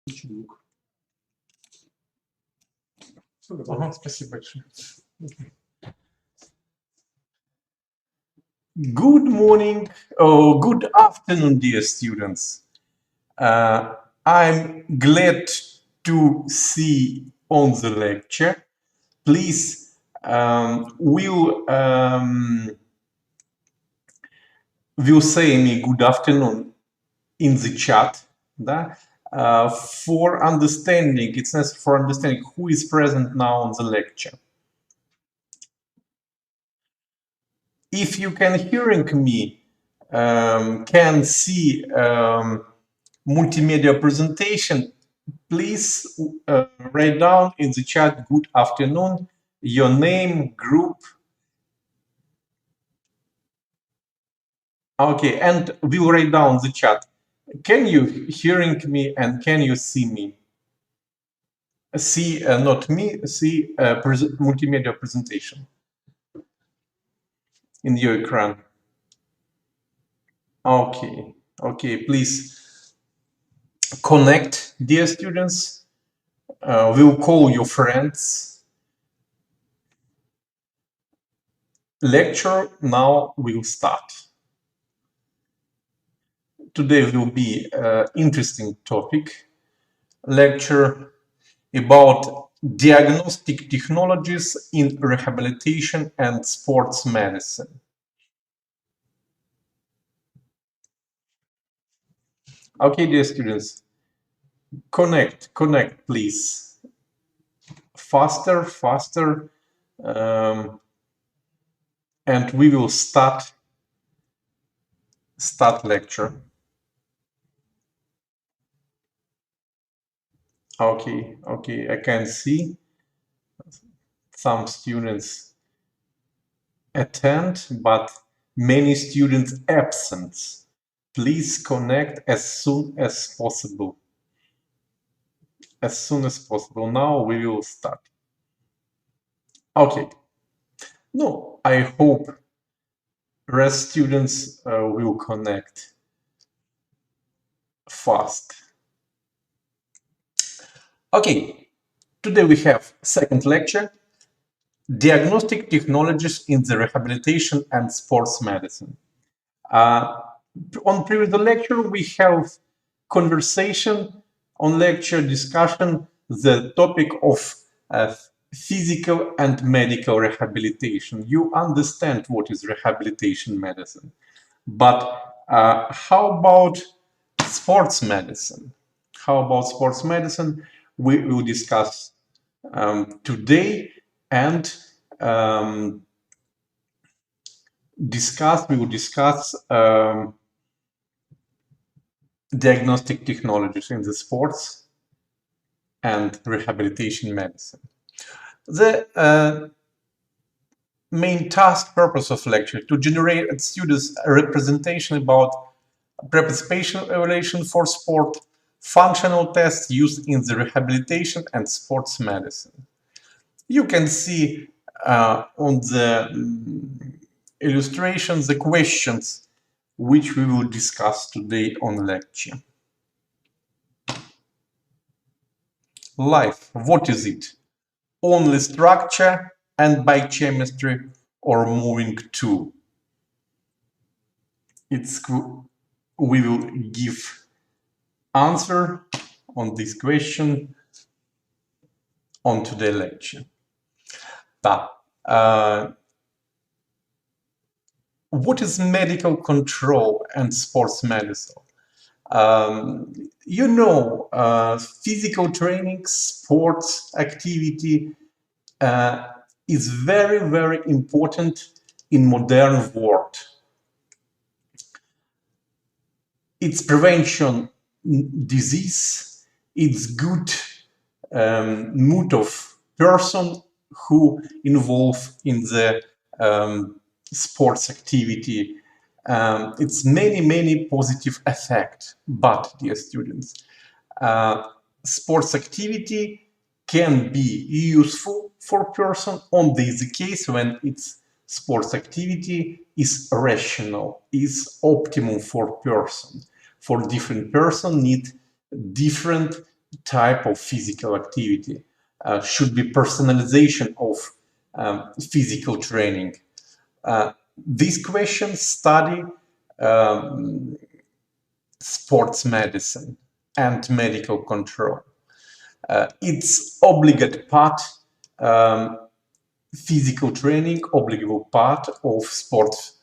Звук. Ага, спасибо большое. Good morning or good afternoon, dear students. I'm glad to see on the lecture. Please, will say me good afternoon in the chat. Да? For understanding, it's necessary for understanding who is present now on the lecture. If you can hearing me, can see multimedia presentation, please write down in the chat good afternoon, your name, group. Okay, and we'll write down the chat. Can you hearing me and can you see me? See, not me, see multimedia presentation in your ecran. Okay, okay, please connect, dear students. We'll call your friends. Lecture now will start. Today will be an interesting topic. Lecture about diagnostic technologies in rehabilitation and sports medicine. Okay, dear students, connect, please. Faster, faster. And we will start lecture. Okay, okay, I can see some students attend, but many students absent. Please connect as soon as possible. As soon as possible. Now we will start. Okay. No, I hope rest students will connect fast. Okay, today we have second lecture, diagnostic technologies in the rehabilitation and sports medicine. On previous lecture, we have conversation on lecture discussion, the topic of physical and medical rehabilitation. You understand what is rehabilitation medicine. But how about sports medicine? How about sports medicine? We will discuss today, and we will discuss diagnostic technologies in the sports and rehabilitation medicine. The main task purpose of lecture to generate at students a representation about participation evaluation for sport, functional tests used in the rehabilitation and sports medicine. You can see on the illustrations the questions which we will discuss today on lecture. Life, what is it? Only structure and biochemistry or moving too? We will give answer on this question on today's lecture. What is medical control and sports medicine? You know, physical training, sports activity is very, very important in modern world. It's prevention disease, it's good mood of person who involve in the sports activity. It's many positive effects, but dear students, sports activity can be useful for person only the case when its sports activity is rational, is optimum for person. For different person need different type of physical activity, should be personalization of physical training. These questions study sports medicine and medical control. It's obligate part, physical training, obligate part of sports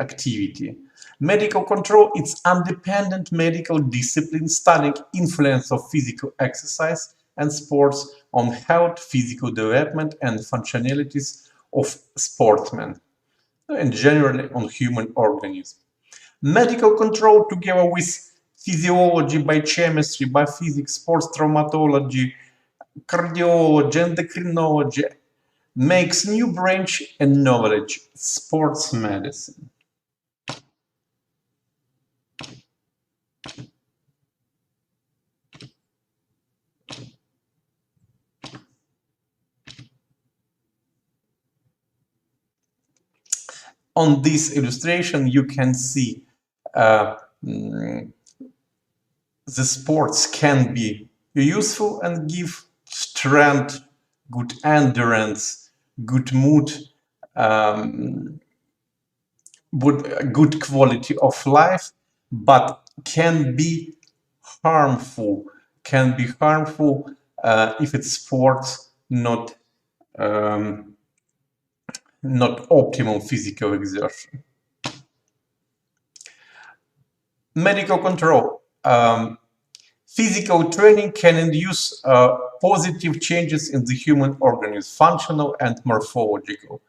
activity. Medical control, it's independent medical discipline studying influence of physical exercise and sports on health, physical development, and functionalities of sportsmen, and generally on human organism. Medical control, together with physiology, biochemistry, biophysics, sports traumatology, cardiology, endocrinology, makes new branch and knowledge, sports medicine. On this illustration, you can see the sports can be useful and give strength, good endurance, good mood, good quality of life, but can be harmful. If it's sports not optimal physical exertion. Medical control. Physical training can induce positive changes in the human organism, functional and morphological.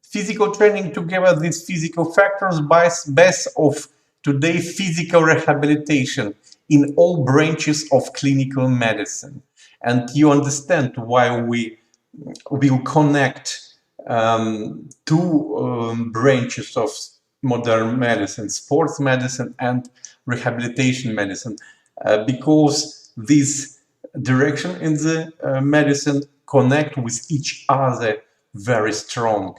Physical training, together these physical factors, base of today physical rehabilitation in all branches of clinical medicine. And you understand why we will connect two branches of modern medicine, sports medicine and rehabilitation medicine, because this direction in the medicine connect with each other very strong.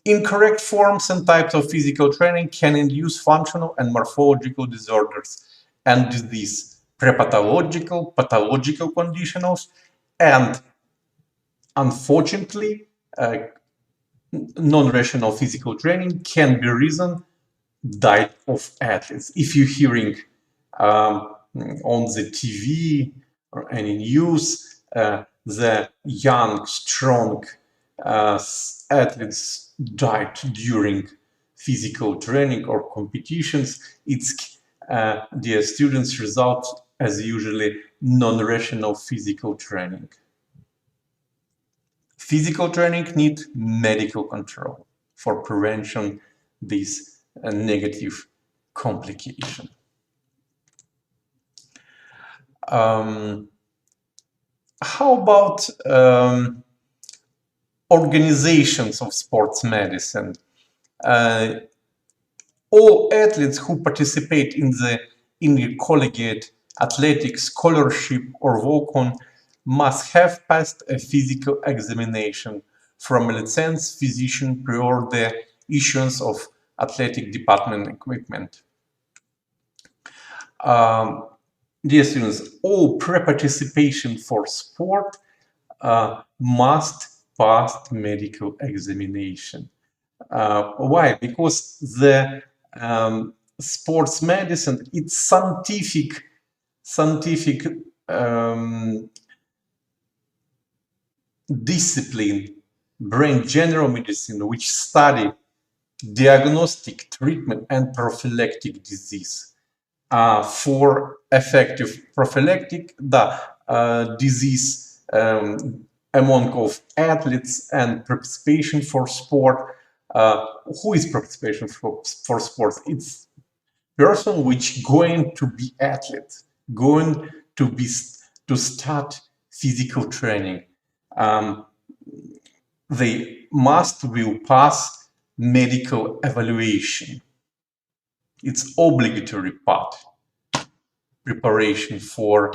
Incorrect forms and types of physical training can induce functional and morphological disorders and disease, prepathological, pathological conditions, and unfortunately, non-rational physical training can be reason diet of athletes. If you're hearing on the TV or any news, the young, strong athletes died during physical training or competitions, it's dear students, result as usually non-rational physical training. Physical training need medical control for prevention this negative complication. How about organizations of sports medicine? All athletes who participate in the collegiate athletic scholarship or walk-on must have passed a physical examination from a licensed physician prior the issuance of athletic department equipment. Dear students, all pre-participation for sport must pass medical examination. Why? Because the sports medicine, it's scientific discipline, brain general medicine, which study diagnostic, treatment, and prophylactic disease. For effective prophylactic, the disease among of athletes and participation for sport. Who is participation for sports? It's person which going to be athlete, going to start physical training. They will pass medical evaluation. It's obligatory part, preparation for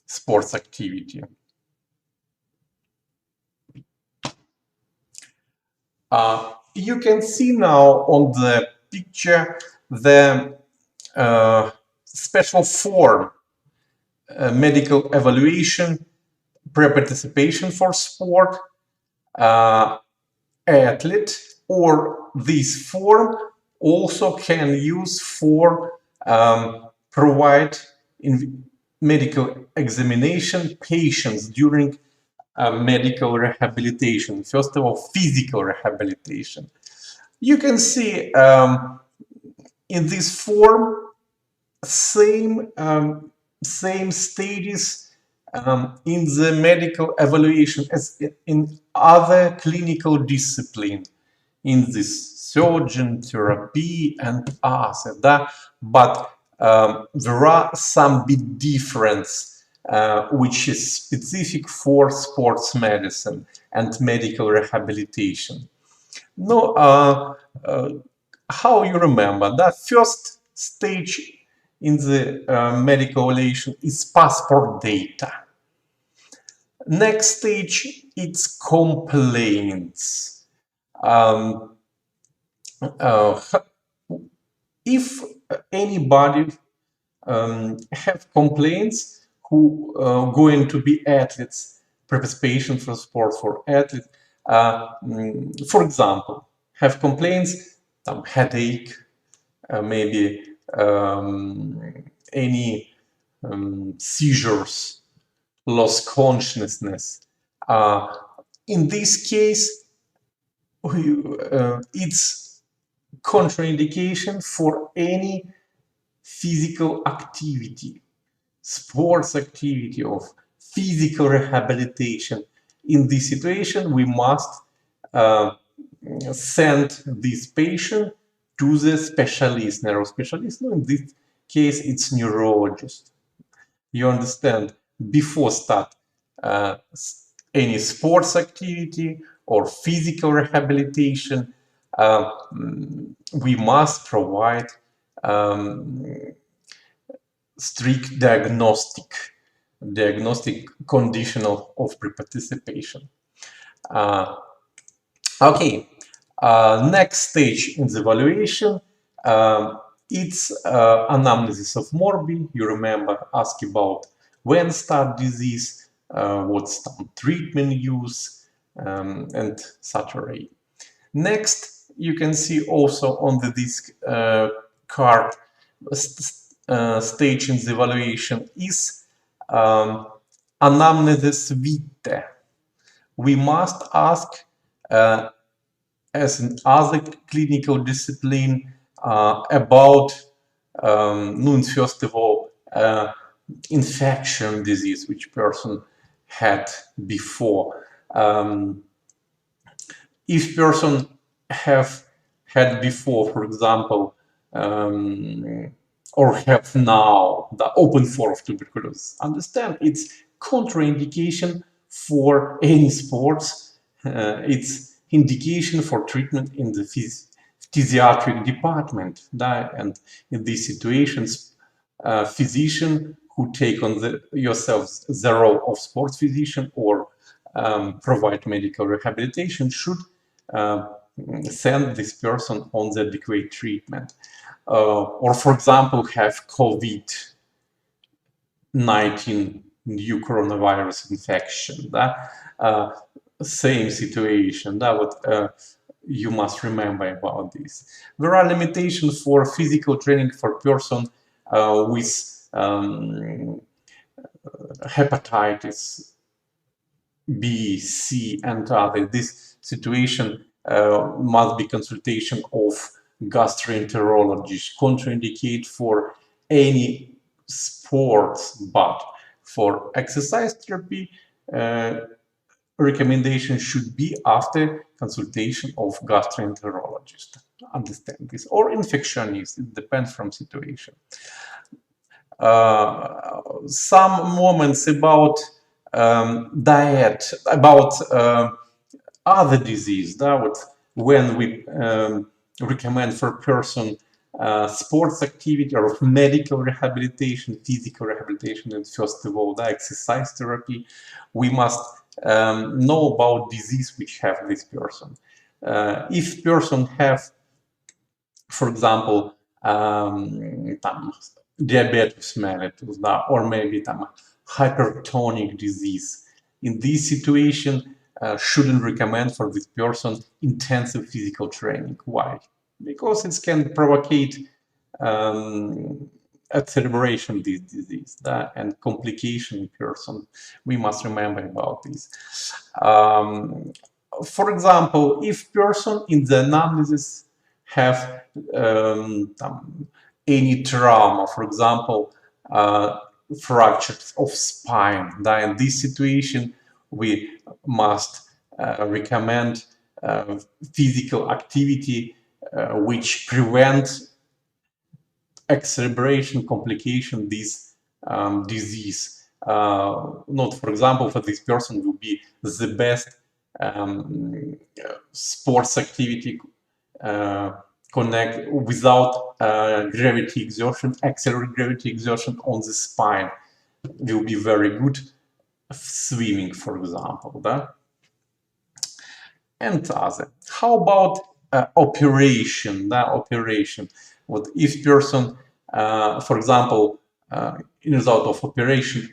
sports activity. You can see now on the picture the special form, medical evaluation, pre-participation for sport, athlete, or this form also can use for provide in medical examination patients during medical rehabilitation. First of all, physical rehabilitation. You can see in this form same stages in the medical evaluation as in other clinical discipline, in this surgeon, therapy, and other. But there are some big difference which is specific for sports medicine and medical rehabilitation. No, how you remember that first stage in the medical evaluation is passport data. Next stage, it's complaints. If anybody have complaints who going to be athletes, participation for sport for athletes, for example, have complaints, headache, maybe any seizures, lost consciousness. In this case, it's contraindication for any physical activity, sports activity, of physical rehabilitation. In this situation, we must send this patient to the specialist, neurospecialist. No, in this case, it's neurologist. You understand, before start any sports activity or physical rehabilitation, we must provide strict diagnostic condition of pre-participation. Okay, next stage in the evaluation, it's anamnesis of morbi. You remember, ask about when start disease, what's some treatment use, and such array. Next, you can see also on this card stage in the evaluation is anamnesis vitae. We must ask, as in other clinical discipline, about, first of all, infection disease which person had before. If person have had before, for example, or have now the open form of tuberculosis, understand it's contraindication for any sports. It's indication for treatment in the physiatric department. And in these situations, physician who take on yourselves the role of sports physician or provide medical rehabilitation should send this person on the adequate treatment. Or, for example, have COVID-19 new coronavirus infection. Same situation. You must remember about this. There are limitations for physical training for person with hepatitis B, C, and other. This situation must be consultation of gastroenterologist, contraindicate for any sports, but for exercise therapy, recommendation should be after consultation of gastroenterologist. Understand this, or infectionist. It depends from situation. Some moments about diet, about other disease. When we recommend for a person sports activity or medical rehabilitation, physical rehabilitation, and first of all, the exercise therapy, we must know about disease which have this person. If person have, for example, diabetes mellitus, or maybe hypertonic disease, in this situation, shouldn't recommend for this person intensive physical training. Why? Because it can provocate acceleration this disease and complication in person. We must remember about this. For example, if person in the anamnesis have any trauma, for example, fractures of spine, in this situation we must recommend physical activity which prevents exacerbation, complication, this disease. Not, for example, for this person will be the best sports activity connect without gravity exertion, accelerated gravity exertion on the spine will be very good. Swimming, for example, and other. How about operation? Operation. What if person, for example, in result of operation,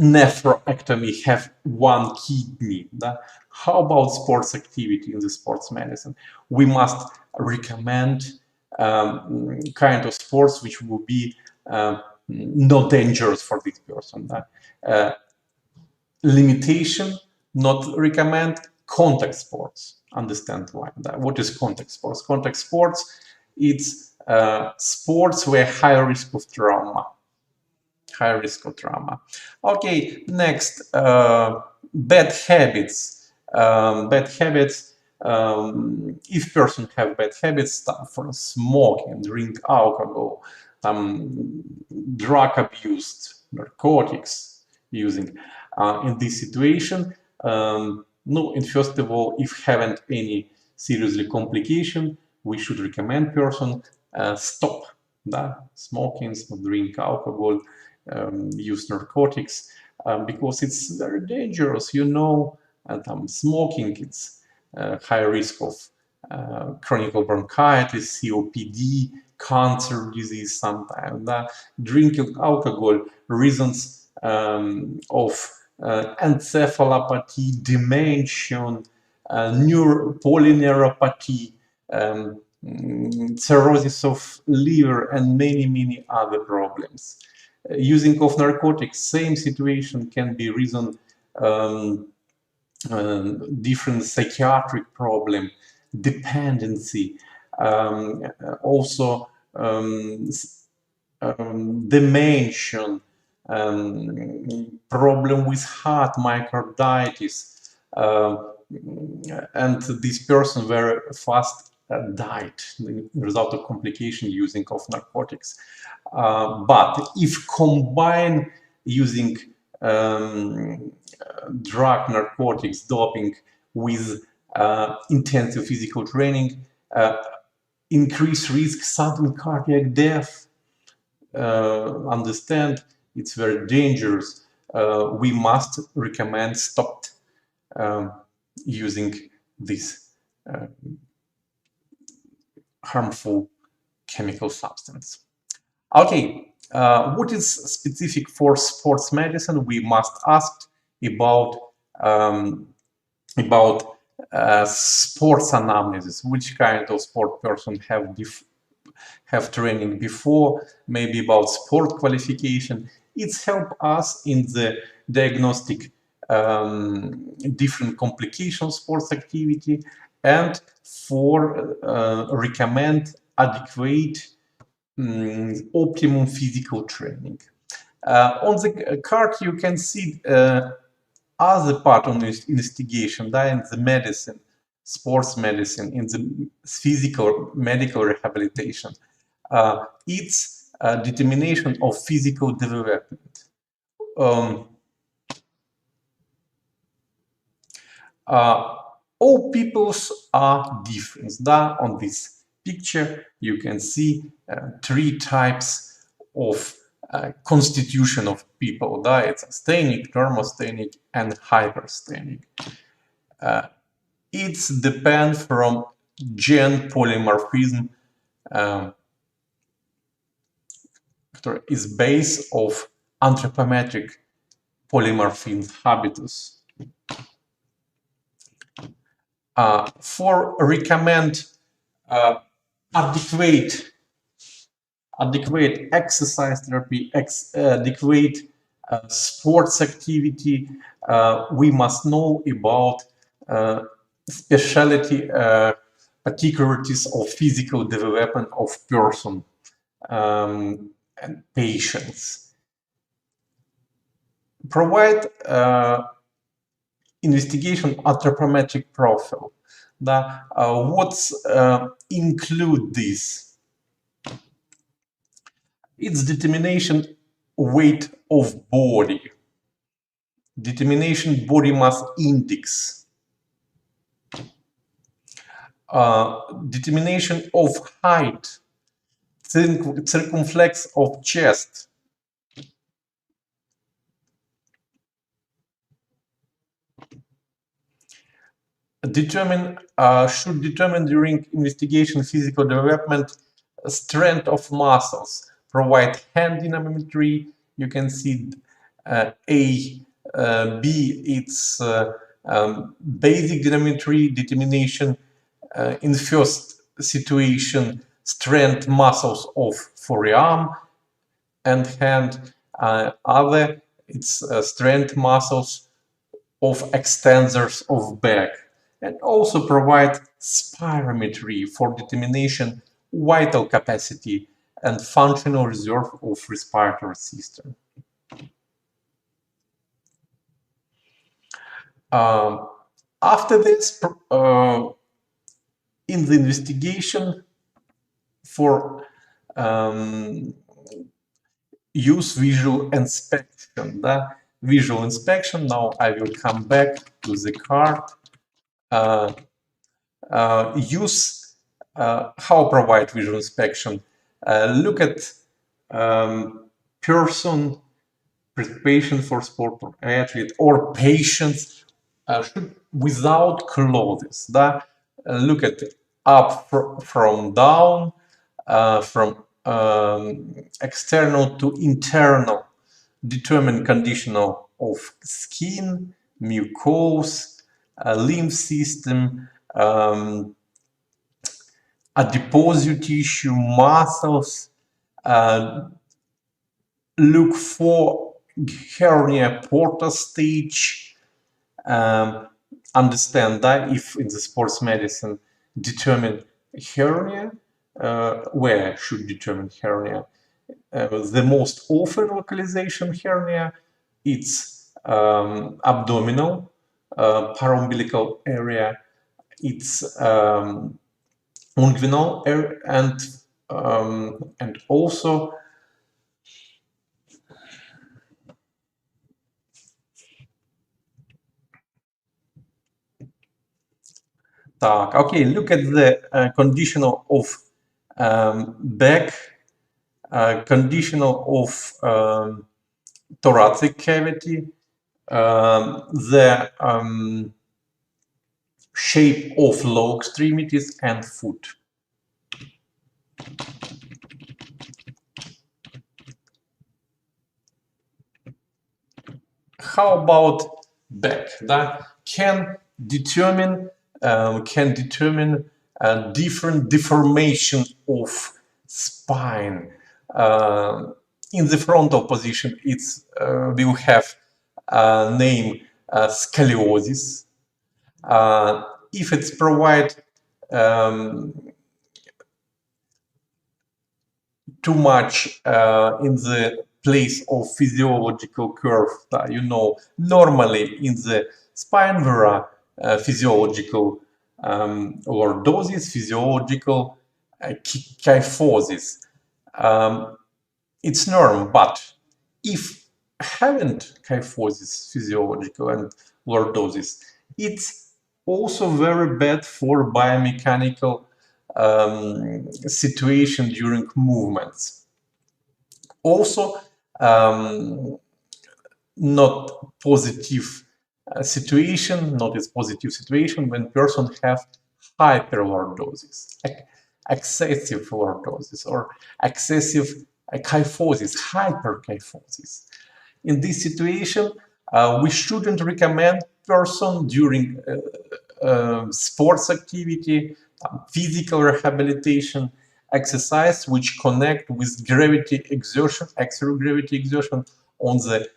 nephrectomy, have one kidney? How about sports activity in the sports medicine? We must recommend kind of sports which will be not dangerous for this person. Limitation, not recommend contact sports. Understand why. What is contact sports? Contact sports, it's sports where high risk of trauma. High risk of trauma. Okay, next, bad habits. Bad habits. If person have bad habits, for smoking, drink alcohol, drug abuse, narcotics using, in this situation, no, and first of all, if haven't any seriously complication, we should recommend person stop smoking, drink alcohol, use narcotics, because it's very dangerous, and smoking, it's high risk of chronic bronchitis, COPD, cancer disease sometimes. Drinking alcohol, reasons of encephalopathy, dementia, polyneuropathy, cirrhosis of liver, and many other problems. Using of narcotics, same situation, can be reason different psychiatric problem, dependency, also dementia, problem with heart, myocarditis, and this person very fast died in result of complication using of narcotics. But if combine using drug, narcotics, doping with intensive physical training, increase risk sudden cardiac death. Understand, it's very dangerous. We must recommend stop using this harmful chemical substance. Okay, what is specific for sports medicine? We must ask about sports anamnesis. Which kind of sport person have training before? Maybe about sport qualification. It's help us in the diagnostic different complications sports activity, and for recommend adequate optimum physical training. On the card you can see other part of the investigation, in the medicine, sports medicine, in the physical medical rehabilitation. It's determination of physical development. All peoples are different. On this picture you can see 3 types of constitution of people. It's asthenic, normosthenic, and hypersthenic. It's depend from gene polymorphism is base of anthropometric polymorphism habitus. For recommend adequate exercise therapy, adequate sports activity, we must know about specialty particularities of physical development of person and patients. Provide investigation anthropometric profile. What's include this? It's determination weight of body, determination body mass index, determination of height, circumflex of chest, should determine during investigation physical development strength of muscles, provide hand dynamometry. You can see B, it's basic dynamometry determination in first situation, strength muscles of forearm and hand, other it's strength muscles of extensors of back, and also provide spirometry for determination vital capacity and functional reserve of respiratory system. After this, in the investigation for use visual inspection. Visual inspection, now I will come back to the card. How provide visual inspection? Look at person, preparation for sport or athlete, or patients without clothes. Look at up from down, from external to internal, determine condition of skin, mucose, lymph system, adipose tissue, muscles. Look for hernia portal stage. Understand that if in the sports medicine determine hernia, where should determine hernia? The most often localization hernia, it's abdominal, paraumbilical area, it's inguinal area, and also okay, look at the conditional of back, conditional of thoracic cavity, the shape of lower extremities and foot. How about back? That can determine different deformation of spine. In the frontal position, it's will have name scoliosis. If it's provide too much in the place of physiological curve, normally in the spine there are physiological lordosis, physiological kyphosis. It's normal, but if haven't kyphosis, physiological and lordosis, it's also very bad for biomechanical situation during movements. Also, not positive situation, not as positive situation, when person have hyperlordosis, excessive lordosis, or excessive kyphosis, hyperkyphosis. In this situation, we shouldn't recommend person during sports activity, physical rehabilitation, exercise which connect with gravity exertion, axial gravity exertion on the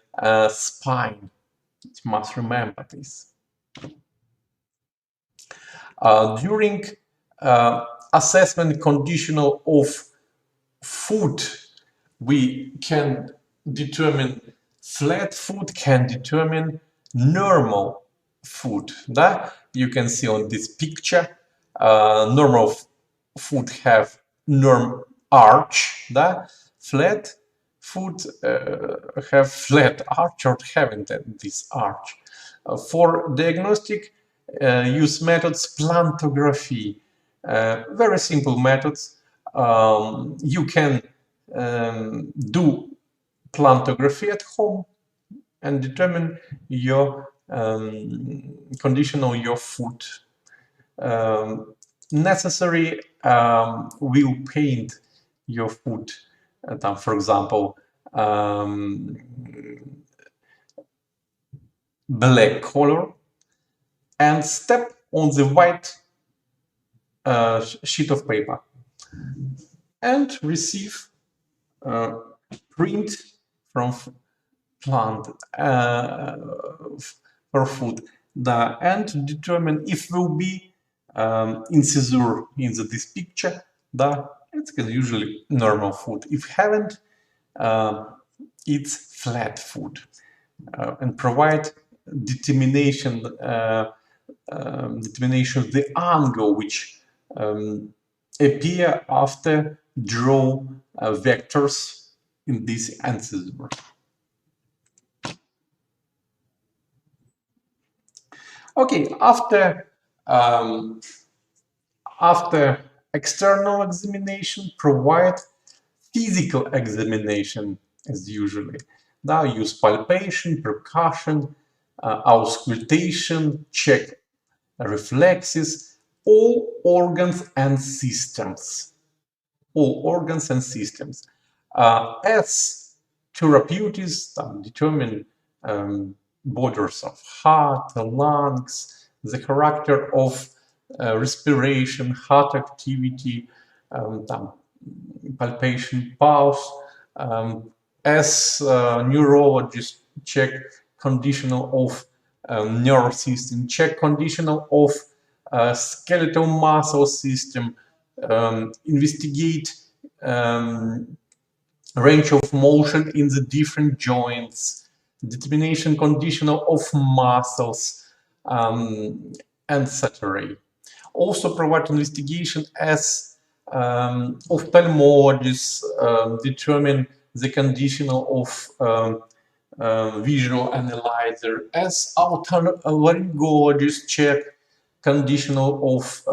spine. You must remember this. During assessment conditional of foot, we can determine flat foot, can determine normal foot. That you can see on this picture. Normal foot have norm arch. That flat foot have flat arch or haven't this arch. For diagnostic, use methods plantography. Very simple methods. You can do plantography at home and determine your condition of your foot. Necessary will paint your foot, for example, black color, and step on the white sheet of paper and receive print from plant for foot, and determine if will be incisor in this picture. It's usually normal foot. If haven't, it's flat foot, and provide determination determination of the angle which appear after draw vectors in this incisor. Okay, after external examination, provide physical examination as usually. Now use palpation, percussion, auscultation, check reflexes, all organs and systems. All organs and systems. As therapeutics determine borders of heart, lungs, the character of respiration, heart activity, palpation, pulse. As neurologists check conditional of nerve system, check conditional of skeletal muscle system, investigate range of motion in the different joints, determination conditional of muscles, etc. Also provide investigation as ophthalmologists determine the conditional of visual analyzer, as otolaryngologists check conditional of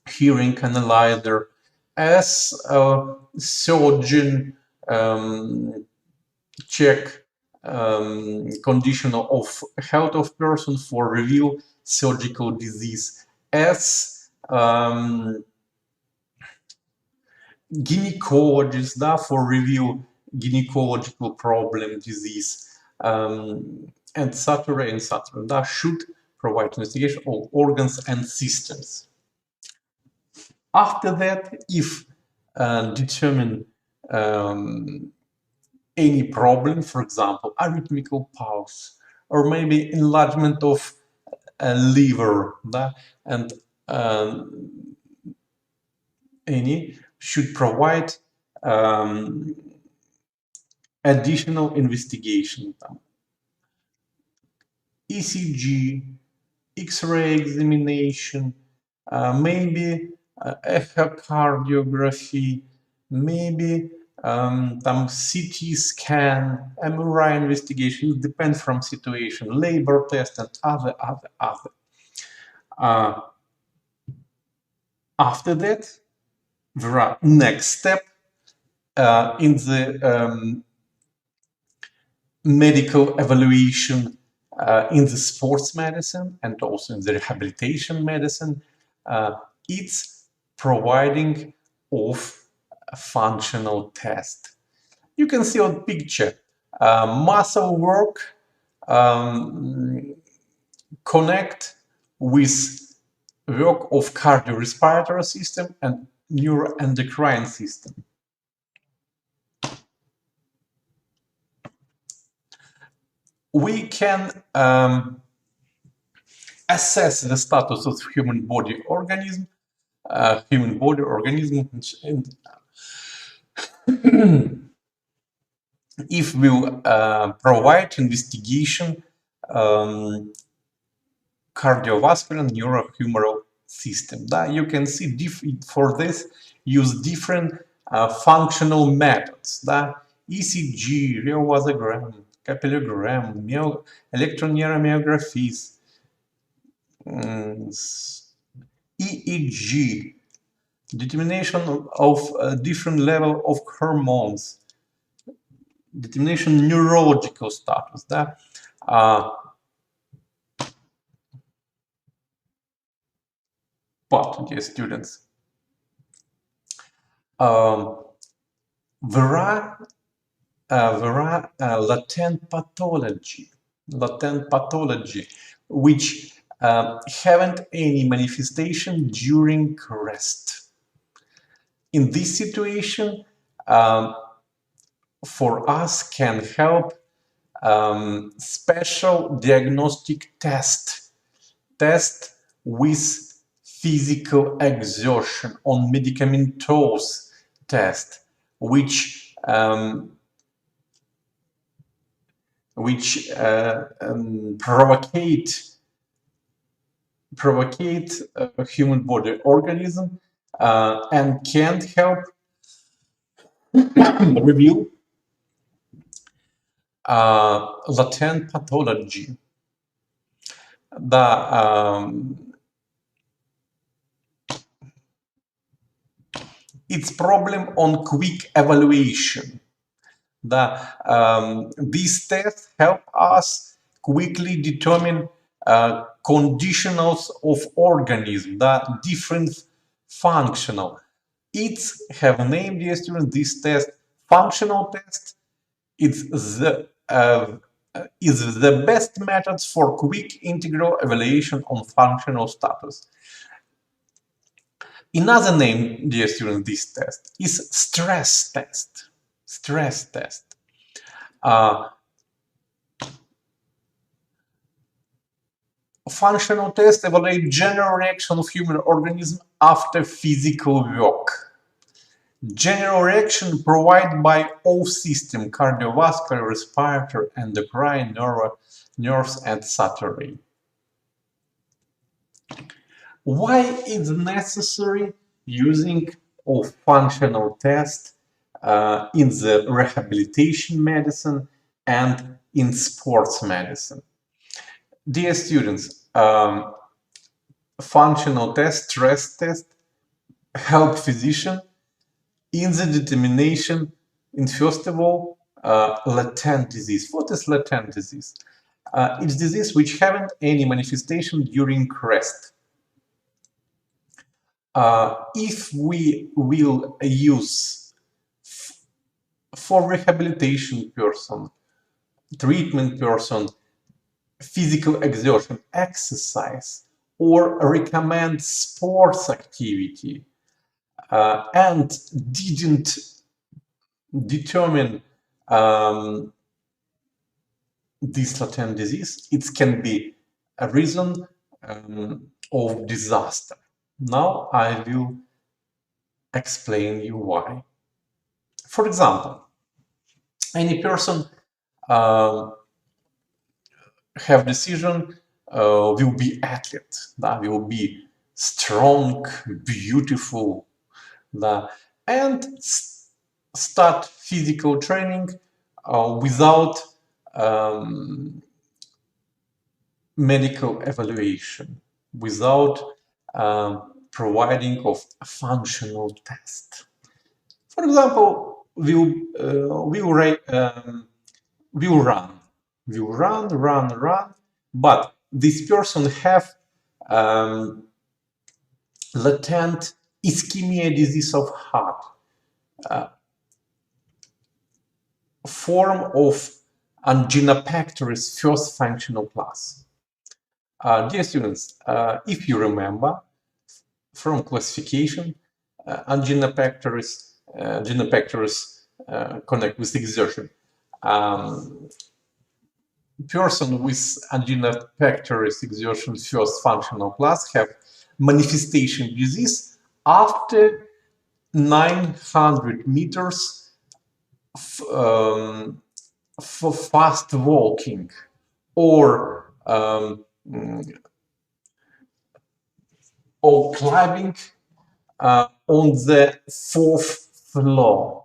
hearing analyzer, as surgeon check conditional of health of person for reveal surgical disease, as gynecologist for reveal gynecological problem, disease, etc. That should provide investigation of organs and systems. After that, if determine any problem, for example, arrhythmical pulse, or maybe enlargement of liver, and any should provide additional investigation. ECG, X-ray examination, maybe echocardiography, maybe CT scan, MRI investigation. It depends from situation, labor test, and other. After that, there are next step in the medical evaluation in the sports medicine and also in the rehabilitation medicine, it's providing of a functional test. You can see on picture muscle work connect with work of cardiorespiratory system and neuroendocrine system. We can assess the status of human body organism, and if we provide investigation cardiovascular and neurohumoral system. You can see for this use different functional methods. ECG, reovasogram, capillogram, electroneuromiographies, EEG, determination of different level of hormones, determination neurological status. But, dear students, there are latent pathology which haven't any manifestation during rest. In this situation, for us can help special diagnostic test with physical exertion on medicamentous test, which provocate a human body organism and can help reveal latent pathology. It's problem on quick evaluation. These tests help us quickly determine conditionals of organism, different functional. It's have named, dear students, this test functional test. It's is the best methods for quick integral evaluation on functional status. Another name, dear students, this test is stress test. Stress test. Functional test evaluate general reaction of human organism after physical work. General reaction provided by all systems, cardiovascular, respiratory, endocrine, nerves, etc. Why is necessary using of functional test in the rehabilitation medicine and in sports medicine? Dear students, functional test, stress test, help physician in the determination in, first of all, latent disease. What is latent disease? It's disease which haven't any manifestation during rest. If we will use for rehabilitation person, treatment person, physical exertion, exercise, or recommend sports activity, and didn't determine this latent disease, it can be a reason of disaster. Now I will explain you why. For example, any person have decision will be athlete, will be strong, beautiful, and start physical training without medical evaluation, without providing of a functional test. For example, we'll run, but this person have latent ischemia disease of heart, form of angina pectoris first functional class. Dear students, if you remember from classification, angina pectoris connect with exertion. Person with angina pectoris exertion first functional class have manifestation disease after 900 meters for fast walking or climbing on the 4th floor.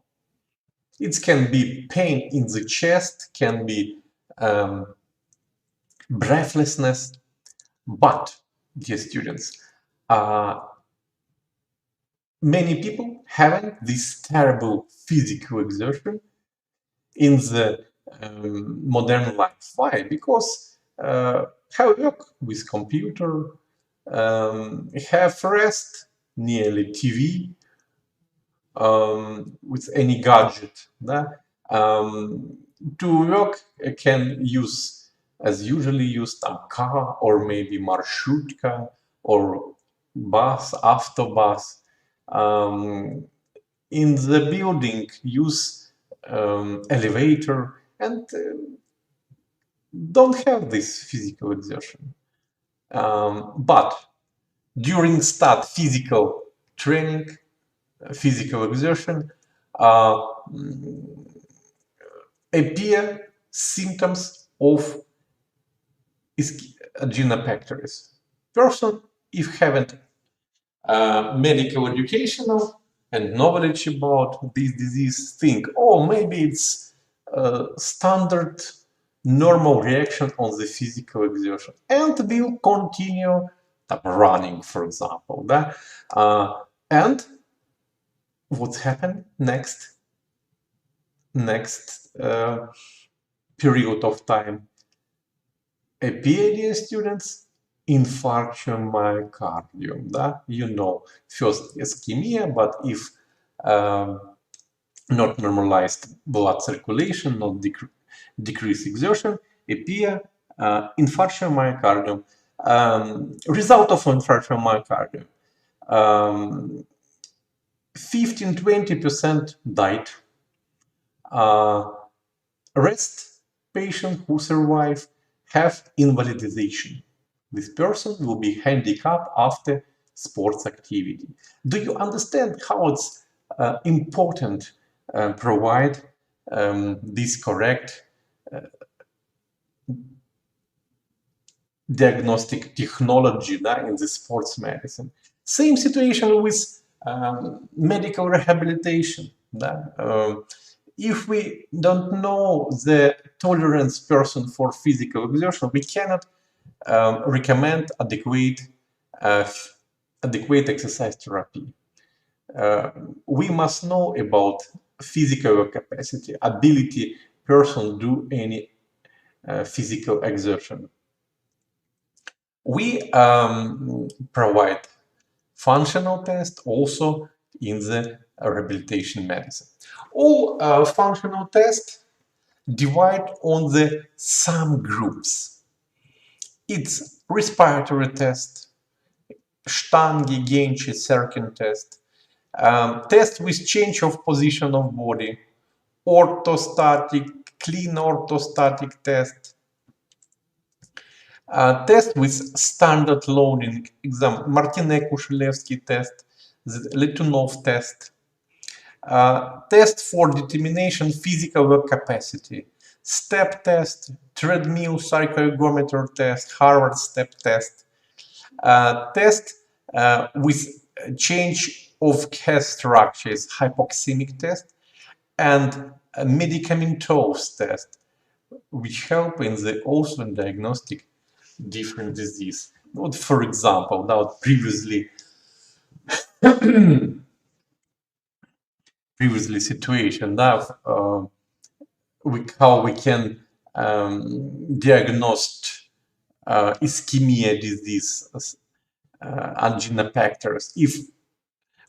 It can be pain in the chest, can be breathlessness, but, dear students, many people having this terrible physical exertion in the modern life. Why? Because have work with computer, have rest nearly TV, with any gadget. To work can use, as usually used, a car or maybe marshutka or bus, autobus. In the building, use elevator and don't have this physical exertion. But during start physical training, physical exertion, appear symptoms of angina pectoris. Person, if haven't medical educational and knowledge about this disease, think, oh, maybe it's standard normal reaction on the physical exertion and will continue running, for example. And what happened next period of time? PhD students, infarction myocardium. You know, first ischemia, but if not normalized blood circulation, not decrease exertion, appear infarction myocardium. Result of infarction myocardium. 15-20% died. Rest patient who survive have invalidization. This person will be handicapped after sports activity. Do you understand how it's important provide this correct diagnostic technology in the sports medicine? Same situation with medical rehabilitation. If we don't know the tolerance person for physical exertion, we cannot recommend adequate exercise therapy. We must know about physical capacity, ability person do any physical exertion. We provide functional test also in the rehabilitation medicine. All functional tests divide on the subgroups. It's respiratory test, Stange, Genchi, Serkin test, test with change of position of body, orthostatic, clean orthostatic test, test with standard loading, example, Martinet-Kushilevsky test, the Letunov test, test for determination physical work capacity, step test, treadmill psychoergometer test, Harvard step test, test with change of CAS structures, hypoxemic test, and a medicamentouse test, which help in the also in diagnostic different disease. For example, now previously situation now how we can diagnose ischemia disease, angina pectoris, if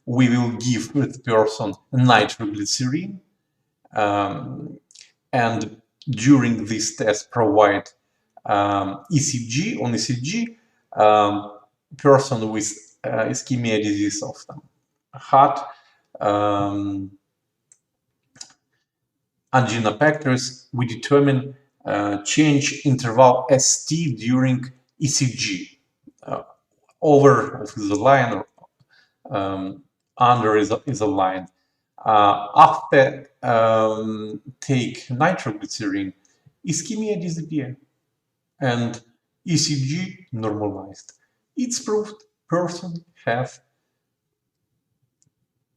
we will give the person nitroglycerin and during this test provide ECG, on ECG, person with ischemia disease of the heart, angina pectoris, we determine change interval ST during ECG. Over is the line, or under is a line. After take nitroglycerin, ischemia disappear and ECG normalized. It's proved person have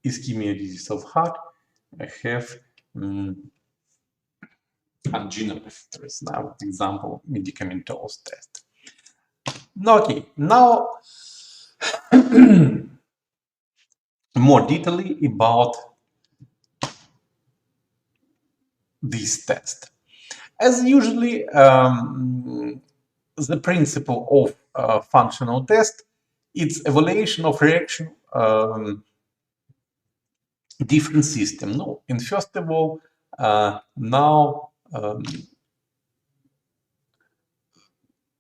ischemia disease of heart, have angina pectoris. Now, example, medicamentoso test. Okay, now more detailedly about this test. As usually, the principle of functional test, it's evaluation of reaction different system. No, and first of all, now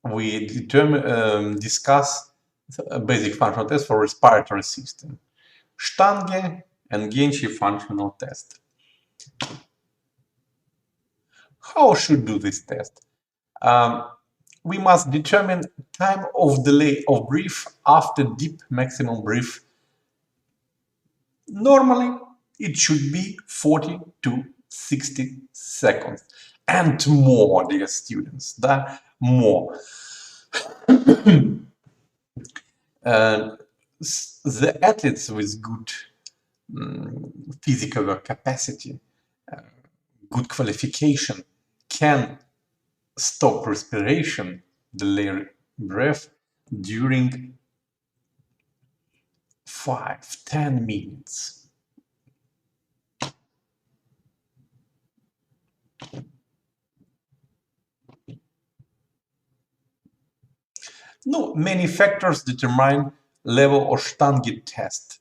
we discuss a basic functional test for respiratory system. Stange and Genchi functional test. How should do this test? We must determine time of delay of breath after deep maximum breath. Normally, it should be 40 to 60 seconds and more, dear students, that more. The athletes with good physical capacity, good qualification, can stop respiration, delay breath during 5-10 minutes. No, many factors determine level of Stange test.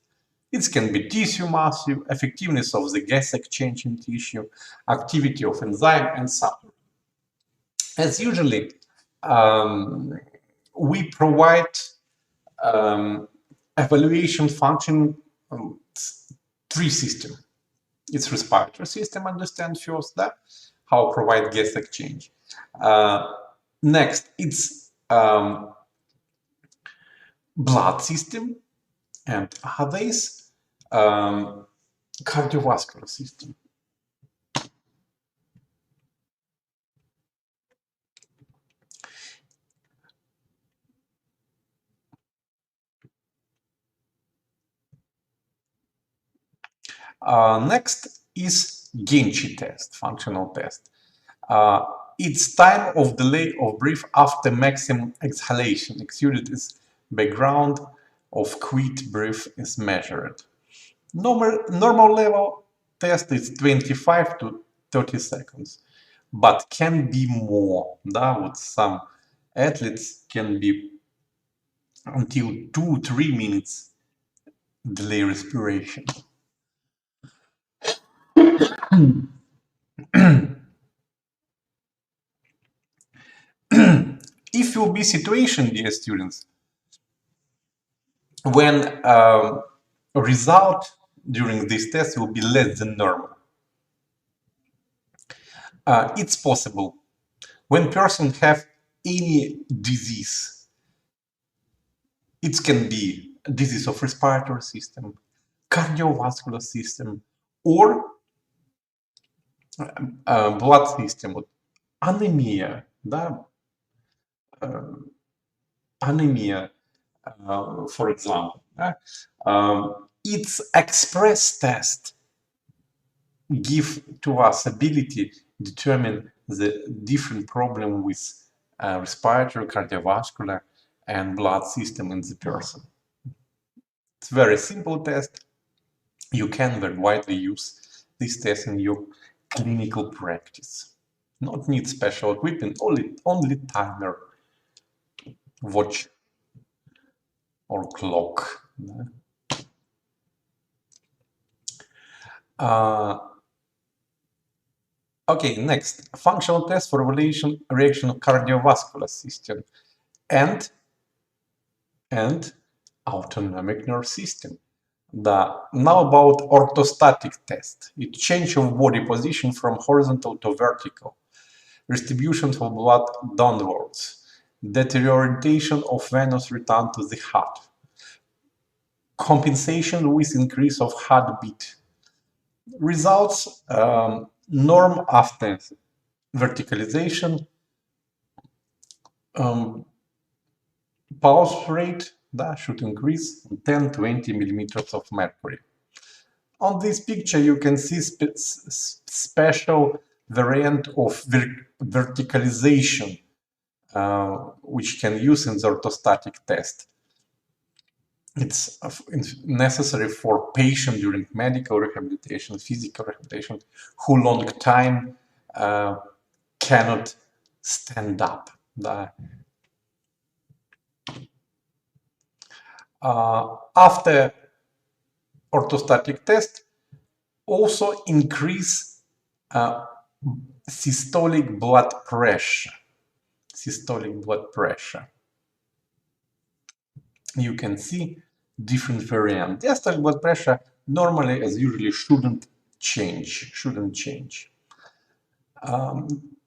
It can be tissue mass, effectiveness of the gas exchange in tissue, activity of enzyme, and so on. As usually, we provide evaluation function three system. It's respiratory system, understand first that, how provide gas exchange. Next, it's blood system, and others, cardiovascular system. Next is Genchi test, functional test. It's time of delay of breath after maximum exhalation. Exuded is background of quit breath is measured. Normal level test is 25 to 30 seconds, but can be more. That with some athletes can be until 2-3 minutes delay respiration. If will be situation, dear students, when result during this test will be less than normal. It's possible when person have any disease. It can be disease of respiratory system, cardiovascular system, or blood system, anemia, anemia, for example. Its express test give to us ability determine the different problem with respiratory, cardiovascular, and blood system in the person. It's a very simple test. You can very widely use this test in your clinical practice. Not need special equipment, only timer. watch or clock. Okay, next, functional test for reaction of cardiovascular system and autonomic nerve system. Now about orthostatic test. It change of body position from horizontal to vertical, distribution of blood downwards, deterioration of venous return to the heart, compensation with increase of heartbeat. Results, norm after verticalization, pulse rate that should increase 10-20 millimeters of mercury. On this picture, you can see special variant of verticalization, which can use in the orthostatic test. It's necessary for patient during medical rehabilitation, physical rehabilitation, who long time cannot stand up. After orthostatic test, also increase systolic blood pressure. Systolic blood pressure. You can see different variants. Diastolic blood pressure normally, as usually, shouldn't change.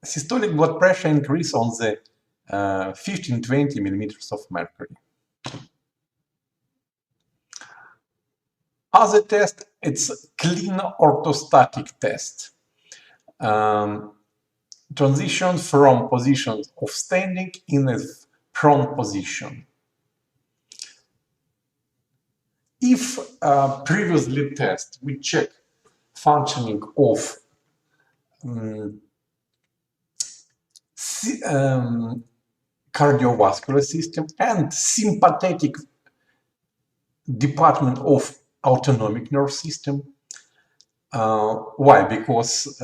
Systolic blood pressure increase on the 15-20 millimeters of mercury. Other test, it's clean orthostatic test. Transition from position of standing in a prone position. If previously test, we check functioning of cardiovascular system and sympathetic department of autonomic nerve system. Why? Because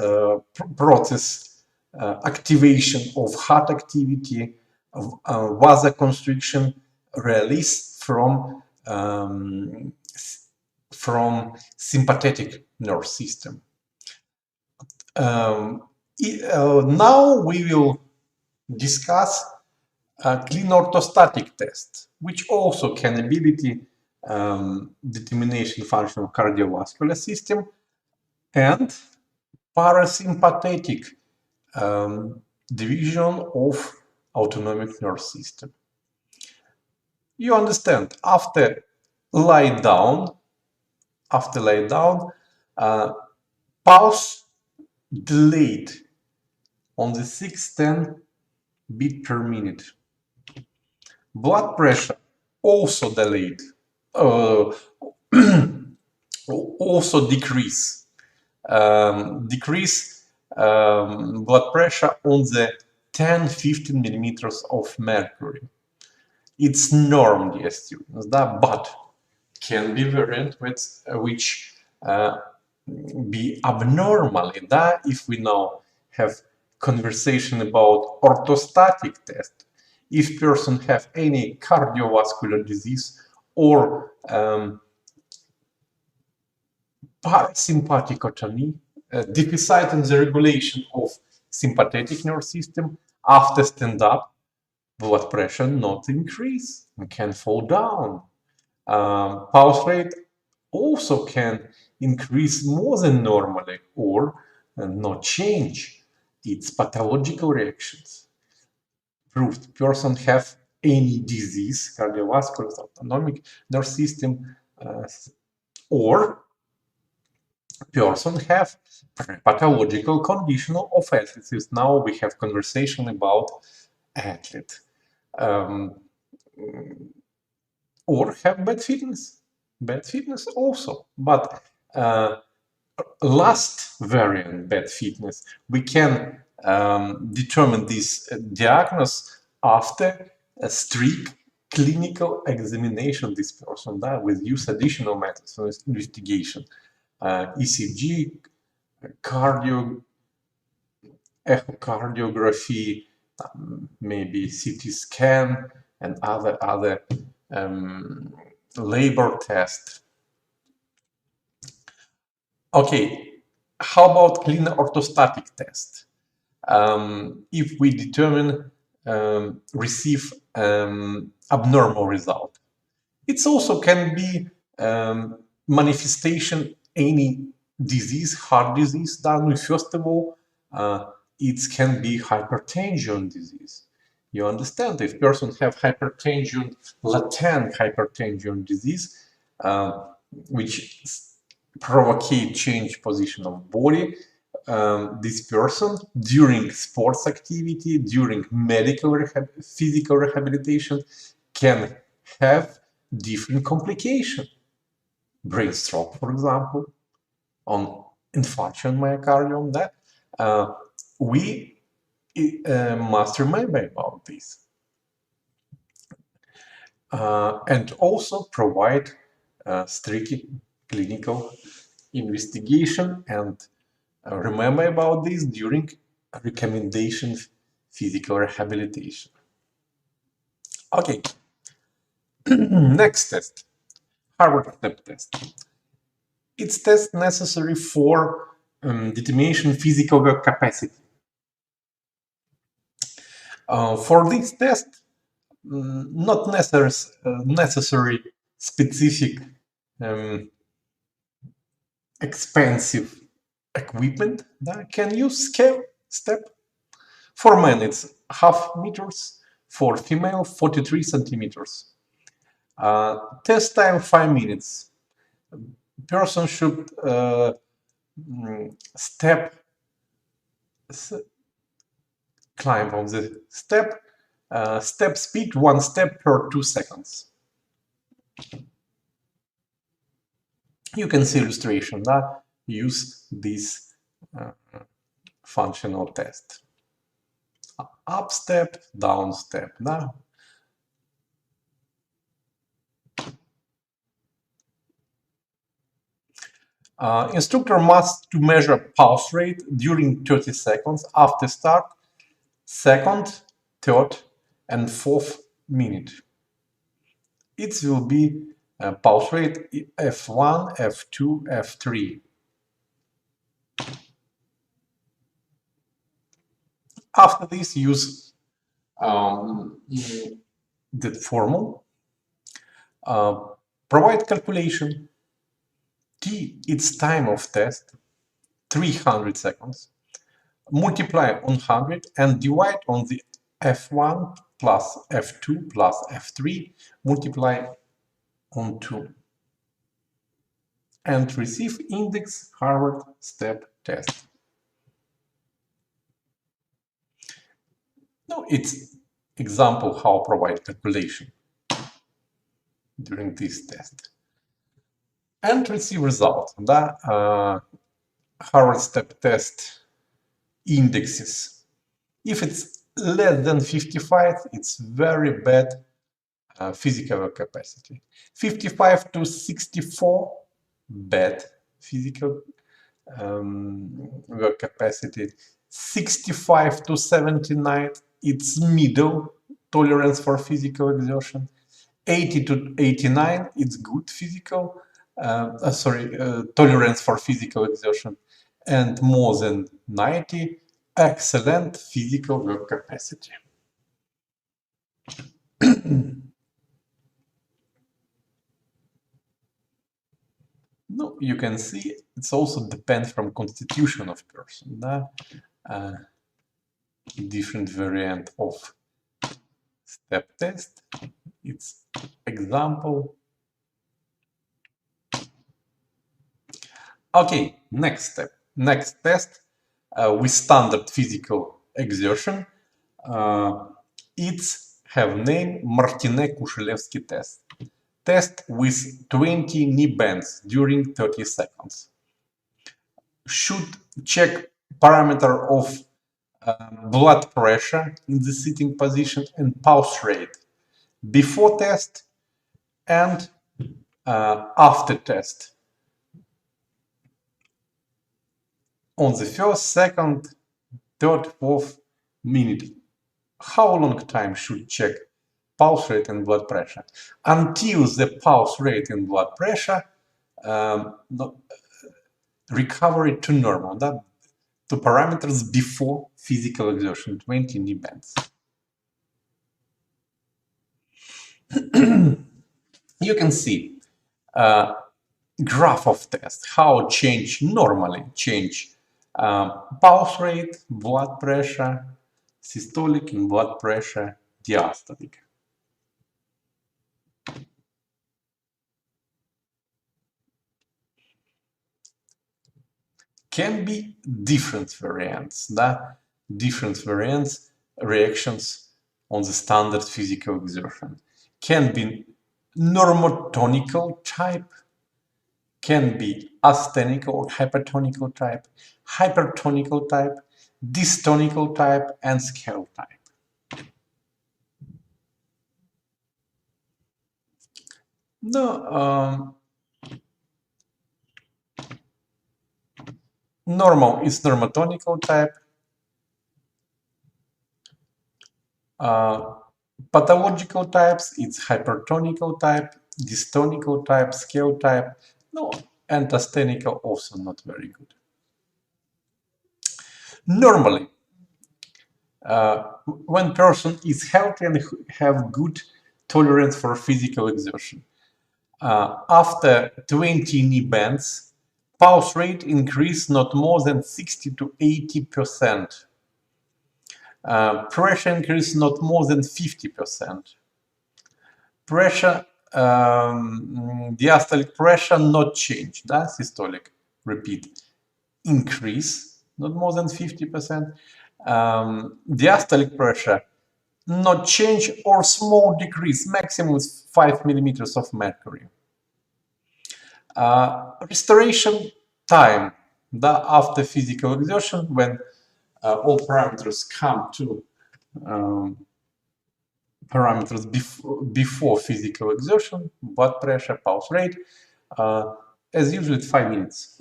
process activation of heart activity, vasoconstriction, release from sympathetic nerve system. Now we will discuss clean orthostatic test, which also can ability determination function of cardiovascular system and parasympathetic division of autonomic nerve system. You understand, after lie down, pulse delayed on the 6-10 beat per minute. Blood pressure also delayed, also decrease blood pressure on the 10-15 millimeters of mercury. It's norm, dear students, but can be variant which be abnormally, if we now have conversation about orthostatic test. If person have any cardiovascular disease or parasympathicotony, deficit in the regulation of sympathetic nerve system, after stand up, blood pressure not increase and can fall down. Pulse rate also can increase more than normally or not change. It's pathological reactions. Proved person have any disease, cardiovascular, autonomic nerve system, or person have pathological condition of athletes. Now we have conversation about athlete. Or have bad fitness also. But last variant, bad fitness, we can determine this diagnosis after a strict clinical examination this person with use additional methods of investigation, ECG, echocardiography, maybe CT scan, and other labor test. Okay, how about clean orthostatic test? If we determine receive abnormal result, it also can be manifestation any disease, heart disease. Then first of all, it can be hypertension disease. You understand, if person have hypertension, latent hypertension disease, which provocate change position of body, this person during sports activity, during medical physical rehabilitation can have different complications. Brain stroke, for example, on infarction myocardium. That we must remember about this. And also provide strict clinical investigation and remember about this during recommendation physical rehabilitation. Okay, next test, Harvard STEP test. It's test necessary for determination physical capacity. For this test, not necessary specific expensive equipment that can use scale step. For men, it's half meters. For female, 43 centimeters. Test time 5 minutes. Person should climb on the step. Step speed 1 step per 2 seconds. You can see illustration that use this functional test. Up step, down step. Now, instructor must to measure pulse rate during 30 seconds after start, second, third, and fourth minute. It will be pulse rate F1, F2, F3. After this, use the formula. Provide calculation. T, its time of test, 300 seconds. Multiply on 100 and divide on the F1 plus F2 plus F3, multiply on 2. And receive index Harvard STEP test. Now it's example how provide calculation during this test. And receive result. The Harvard STEP test indexes. If it's less than 55, it's very bad physical capacity. 55 to 64, bad physical work capacity. 65 to 79, it's middle tolerance for physical exertion. 80 to 89, it's good physical, tolerance for physical exertion. And more than 90, excellent physical work capacity. No, you can see it's also depends from constitution of person. Different variant of step test. It's example. Okay, next step. Next test with standard physical exertion. It's have name Martinet-Kushilevsky test. Test with 20 knee bends during 30 seconds. Should check parameter of blood pressure in the sitting position and pulse rate before test and after test. On the first, second, third, fourth minute. How long time should check pulse rate and blood pressure. Until the pulse rate and blood pressure recover to normal, to parameters before physical exertion, 20 knee bends. You can see graph of test, how normally change pulse rate, blood pressure, systolic and blood pressure, diastolic. Can be different variants, reactions on the standard physical exertion. Can be normotonical type, can be asthenic or hypertonical type, hypertonical type, dystonical type, and scale type. Normal is normotonical type. Pathological types, it's hypertonical type, dystonical type, scale type, and asthenical also not very good. Normally, when person is healthy and have good tolerance for physical exertion, after 20 knee bends, pulse rate increase not more than 60 to 80%. Pressure increase not more than 50%. Pressure, diastolic pressure not change, systolic, repeat, increase not more than 50%. Diastolic pressure not change or small decrease, maximum is 5 millimeters of mercury. Restoration time, after physical exertion, when all parameters come to parameters before physical exertion, blood pressure, pulse rate, as usual, 5 minutes.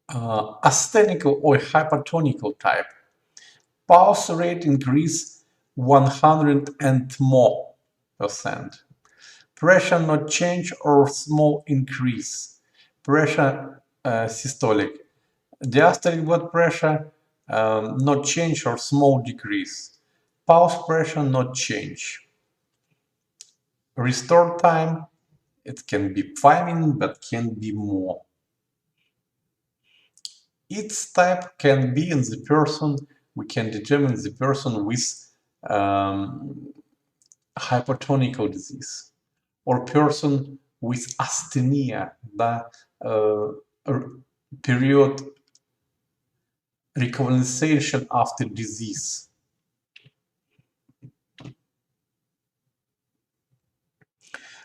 Asthenical or hypertonical type, pulse rate increase 100 and more %. Pressure not change or small increase. Pressure systolic. Diastolic blood pressure not change or small decrease. Pulse pressure not change. Restore time, it can be 5 minutes, but can be more. Each type can be in the person, we can determine the person with hypertonical disease or person with asthenia, period reconvalescence after disease.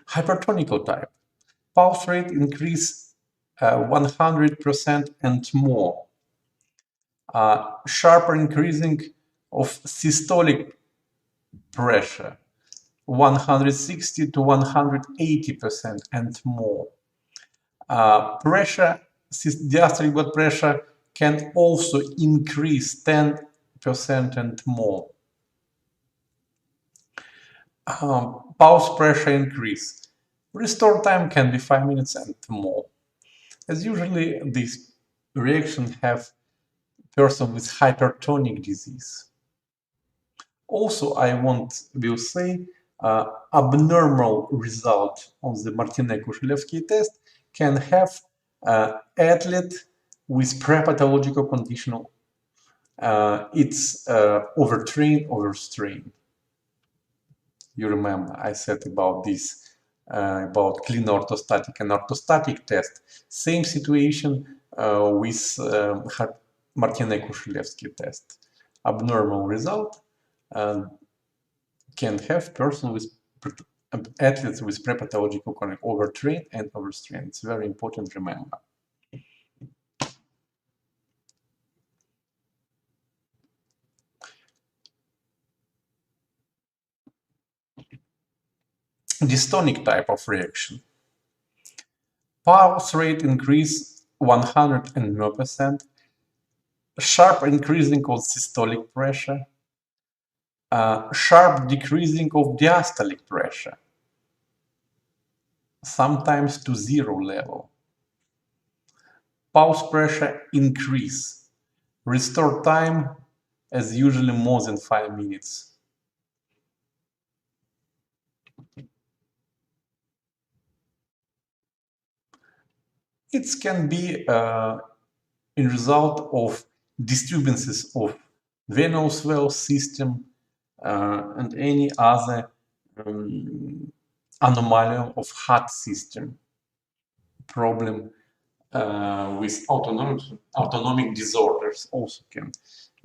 Hypertonical type, pulse rate increase 100% and more. Sharper increasing of systolic pressure, 160 to 180% and more. Diastolic blood pressure can also increase 10% and more. Pulse pressure increase. Restore time can be 5 minutes and more. As usually, these reactions have person with hypertonic disease. Also, I will say abnormal result on the Martinec-Koshilevsky test can have athlete with pre-pathological condition. It's overtrain, overstrain. You remember I said about this, about clean orthostatic and orthostatic test. Same situation with Martinec-Koshilevsky test. Abnormal result can have person with athletes with pre-pathological overtrain and overstrain. It's very important to remember. Dystonic type of reaction. Pulse rate increase 100 and more %. sharp increasing of systolic pressure, sharp decreasing of diastolic pressure, sometimes to zero level. Pulse pressure increase. Restore time as usually more than 5 minutes. It can be in result of disturbances of venous valve system and any other anomaly of heart system problem with autonomic disorders also can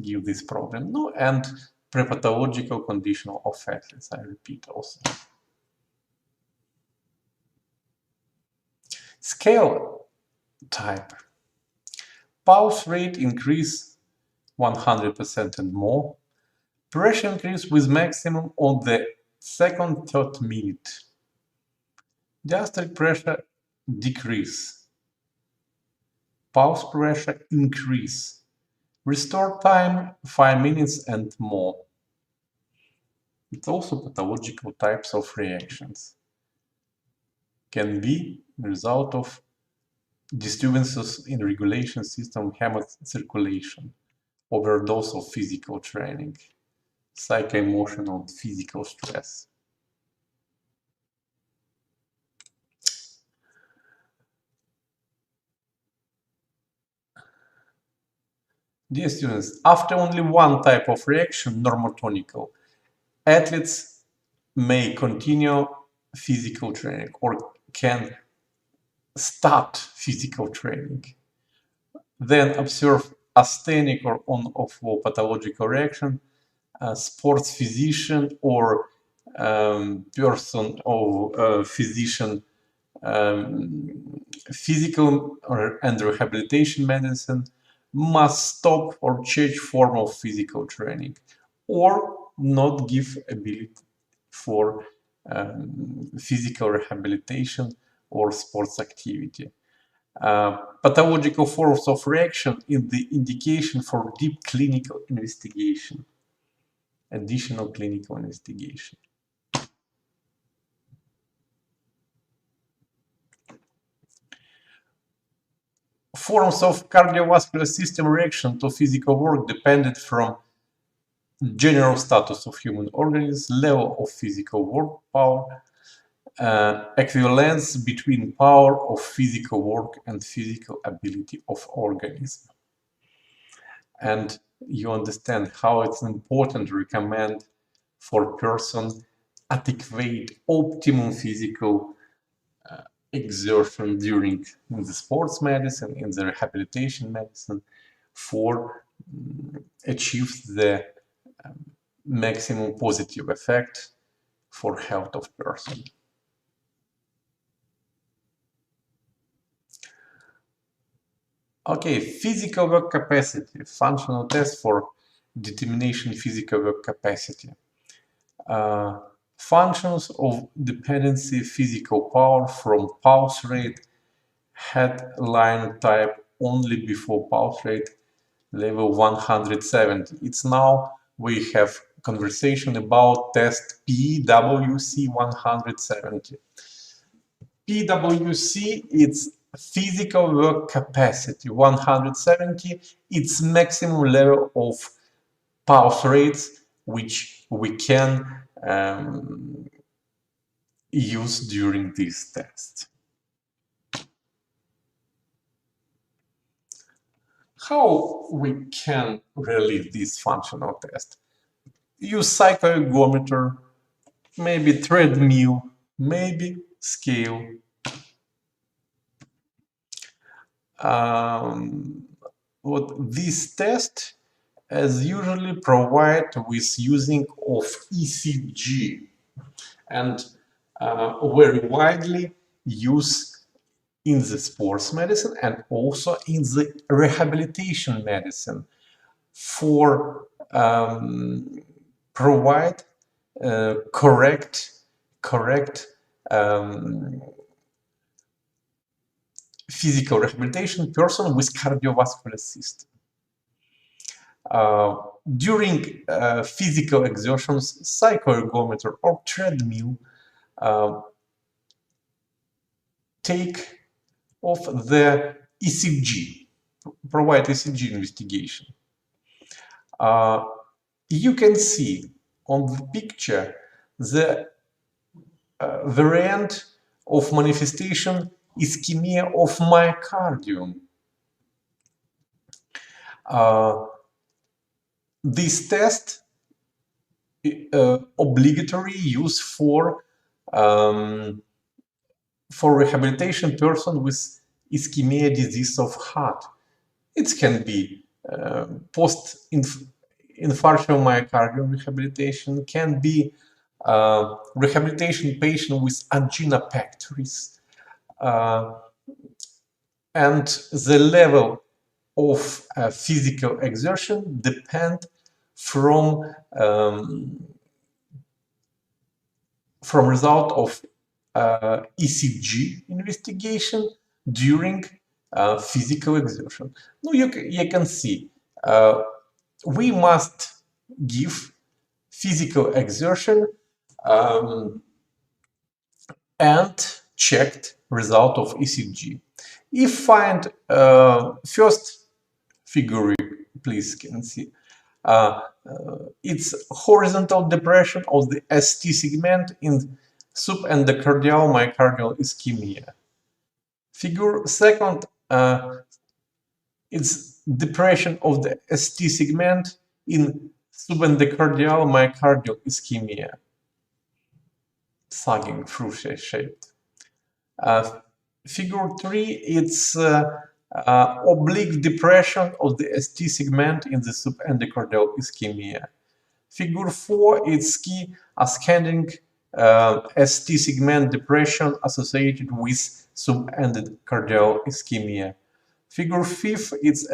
give this problem. No, and prepathological conditional of athletes, I repeat also. Scale type. Pulse rate increase 100% and more. Pressure increase with maximum on the second, third minute. Diastolic pressure decrease. Pulse pressure increase. Restore time 5 minutes and more. It's also pathological types of reactions. Can be the result of disturbances in regulation system hemocirculation, overdose of physical training, psycho-emotional and physical stress. Dear students, after only one type of reaction, normotonical, athletes may continue physical training or can start physical training. Then observe asthenic or on-off pathological reaction. Sports physician or person or physician physical and rehabilitation medicine must stop or change form of physical training or not give ability for physical rehabilitation or sports activity. Pathological forms of reaction in the indication for deep clinical investigation, additional clinical investigation. Forms of cardiovascular system reaction to physical work depended from general status of human organism, level of physical work power, equivalence between power of physical work and physical ability of organism. And you understand how it's important to recommend for person adequate optimum physical exertion during the sports medicine, in the rehabilitation medicine, for achieve the maximum positive effect for health of person. Okay, physical work capacity, functional test for determination physical work capacity. Functions of dependency physical power from pulse rate, headline type only before pulse rate level 170. It's now we have conversation about test PWC 170. PWC is physical work capacity 170. It's maximum level of pulse rates which we can use during this test. How we can relieve this functional test? Use cycloergometer, maybe treadmill, maybe scale. What this test is usually provide with using of ECG and very widely used in the sports medicine and also in the rehabilitation medicine for provide correct physical rehabilitation person with cardiovascular system. During physical exertions, cycloergometer or treadmill take off the ECG, provide ECG investigation. You can see on the picture the variant of manifestation ischemia of myocardium. This test obligatory use for rehabilitation person with ischemia disease of heart. It can be post-infarctional myocardium rehabilitation, can be rehabilitation patient with angina pectoris, and the level of physical exertion depend from result of ECG investigation during physical exertion. Now you can see we must give physical exertion and checked result of ECG. If find first figure, please can see, it's horizontal depression of the ST segment in subendocardial myocardial ischemia. Figure second, it's depression of the ST segment in subendocardial myocardial ischemia, sagging through shaped. Figure 3, it's oblique depression of the ST segment in the subendocardial ischemia. Figure 4, it's key ascending ST segment depression associated with subendocardial ischemia. Figure 5, it's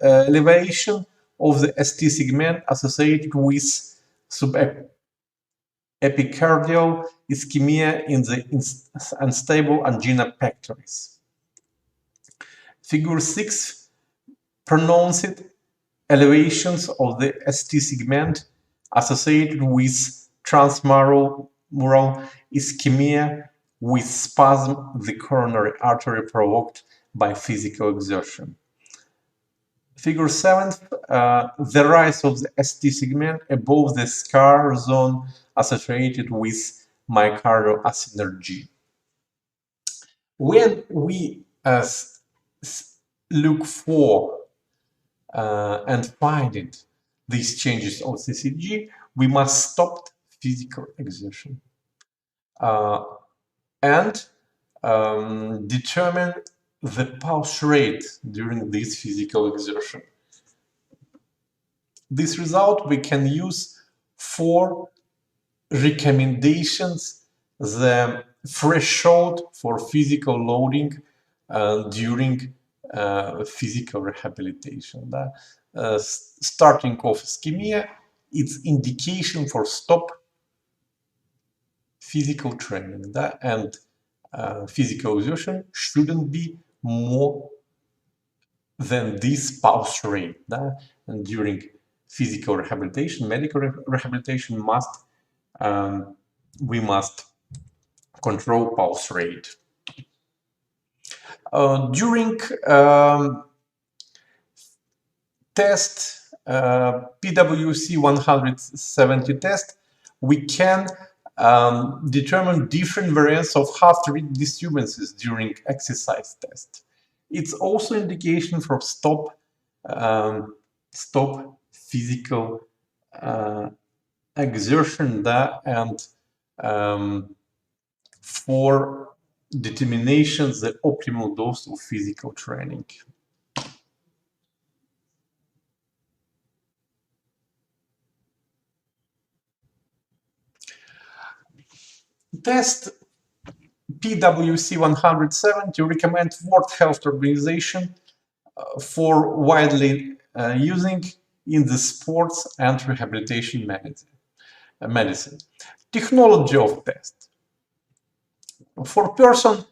elevation of the ST segment associated with subepicardial ischemia in the unstable angina pectoris. Figure 6, pronounced elevations of the ST segment associated with transmural ischemia with spasm of the coronary artery provoked by physical exertion. Figure 7, the rise of the ST segment above the scar zone associated with myocardial asynergy. When we look for and find these changes of the ECG, we must stop physical exertion and determine the pulse rate during this physical exertion. This result we can use for recommendations, the threshold for physical loading during physical rehabilitation. Starting of ischemia, it's indication for stop physical training, and physical exertion shouldn't be more than this pulse rate. And during physical rehabilitation, medical rehabilitation we must control pulse rate. During test, PWC 170 test, we can determine different variants of heart rate disturbances during exercise test. It's also indication for stop physical exertion and for determination the optimal dose of physical training. Test PWC 170 recommend World Health Organization for widely using in the sports and rehabilitation medicine. Technology of test. For person,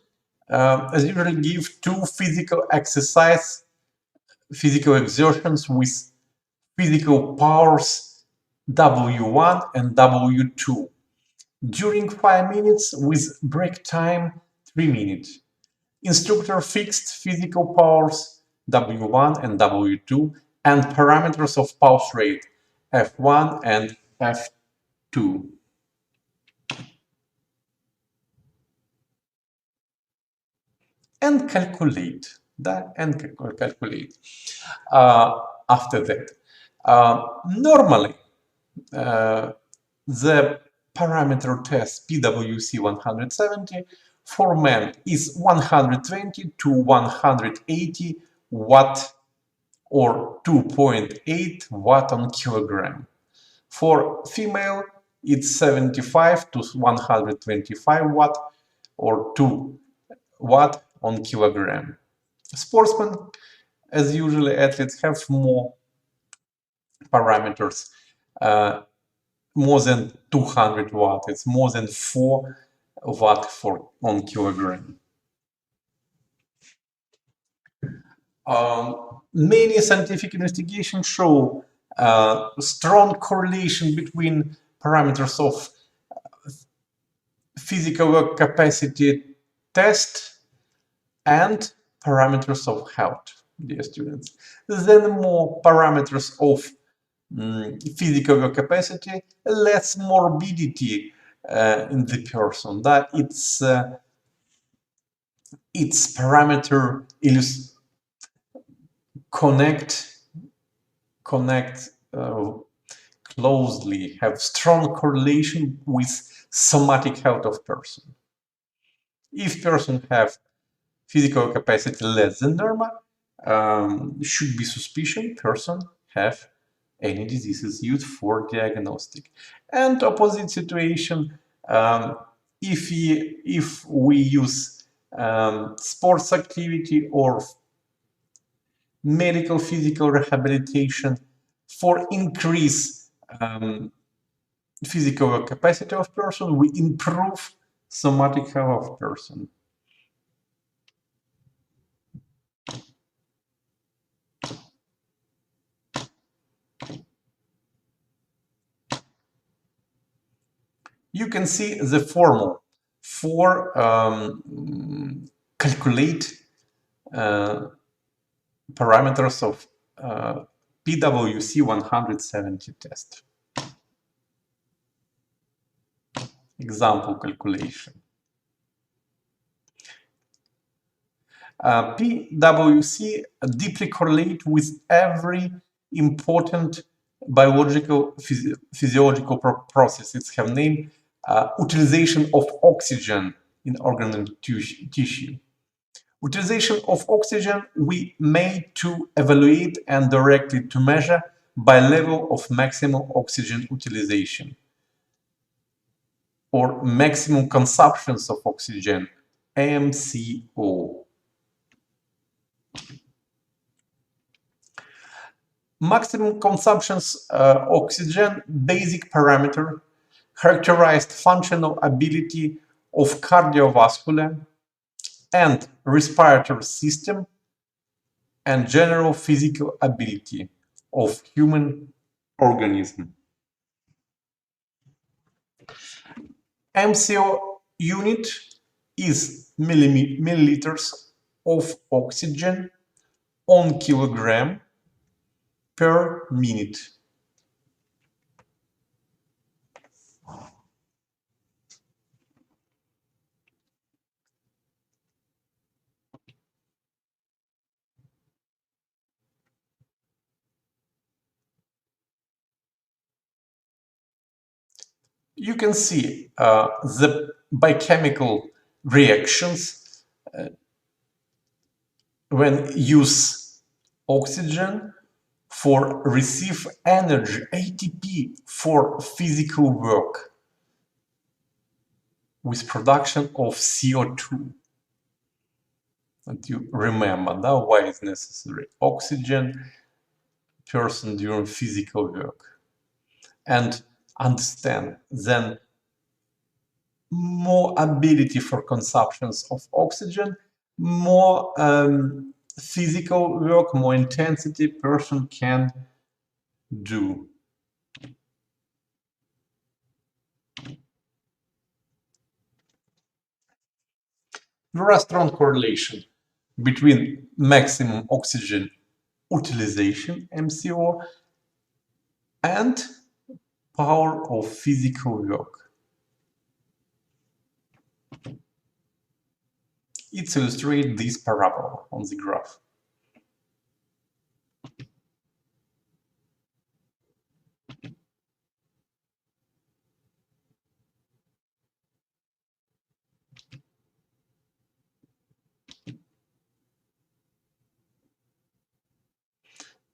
as usually give 2 physical exertions with physical powers W1 and W2 during 5 minutes with break time 3 minutes. Instructor fixed physical powers W1 and W2 and parameters of pulse rate F1 and F2. And calculate that and calculate after that. Normally, the parameter test PWC 170 for men is 120 to 180 watt or 2.8 watt on kilogram. For female, it's 75 to 125 watt or 2 watt on kilogram. Sportsmen, as usually athletes, have more parameters, more than 200 watt. It's more than 4 watt on kilogram. Many scientific investigations show strong correlation between parameters of physical work capacity test and parameters of health, dear students. Then more parameters of physical work capacity, less morbidity in the person. That its parameter connect closely, have strong correlation with somatic health of person. If person have physical capacity less than normal, should be suspicion person have any diseases used for diagnostic. And opposite situation, if we use sports activity or medical physical rehabilitation for increase physical capacity of person, we improve somatic health of person. You can see the formula for calculate parameters of PWC 170 test. Example calculation. PWC deeply correlate with every important biological physiological process. It's have name utilization of oxygen in organ and tissue. Utilization of oxygen we made to evaluate and directly to measure by level of maximum oxygen utilization or maximum consumptions of oxygen, MCO. Maximum consumptions oxygen basic parameter characterized functional ability of cardiovascular and respiratory system and general physical ability of human organism. MCO unit is milliliters of oxygen on kilogram per minute. You can see the biochemical reactions when use oxygen for receive energy, ATP, for physical work with production of CO2. And you remember now why it's necessary. Oxygen person during physical work. And understand then more ability for consumptions of oxygen, more physical work, more intensity person can do. There is strong correlation between maximum oxygen utilization, MCO, and power of physical work. It's illustrated this parabola on the graph.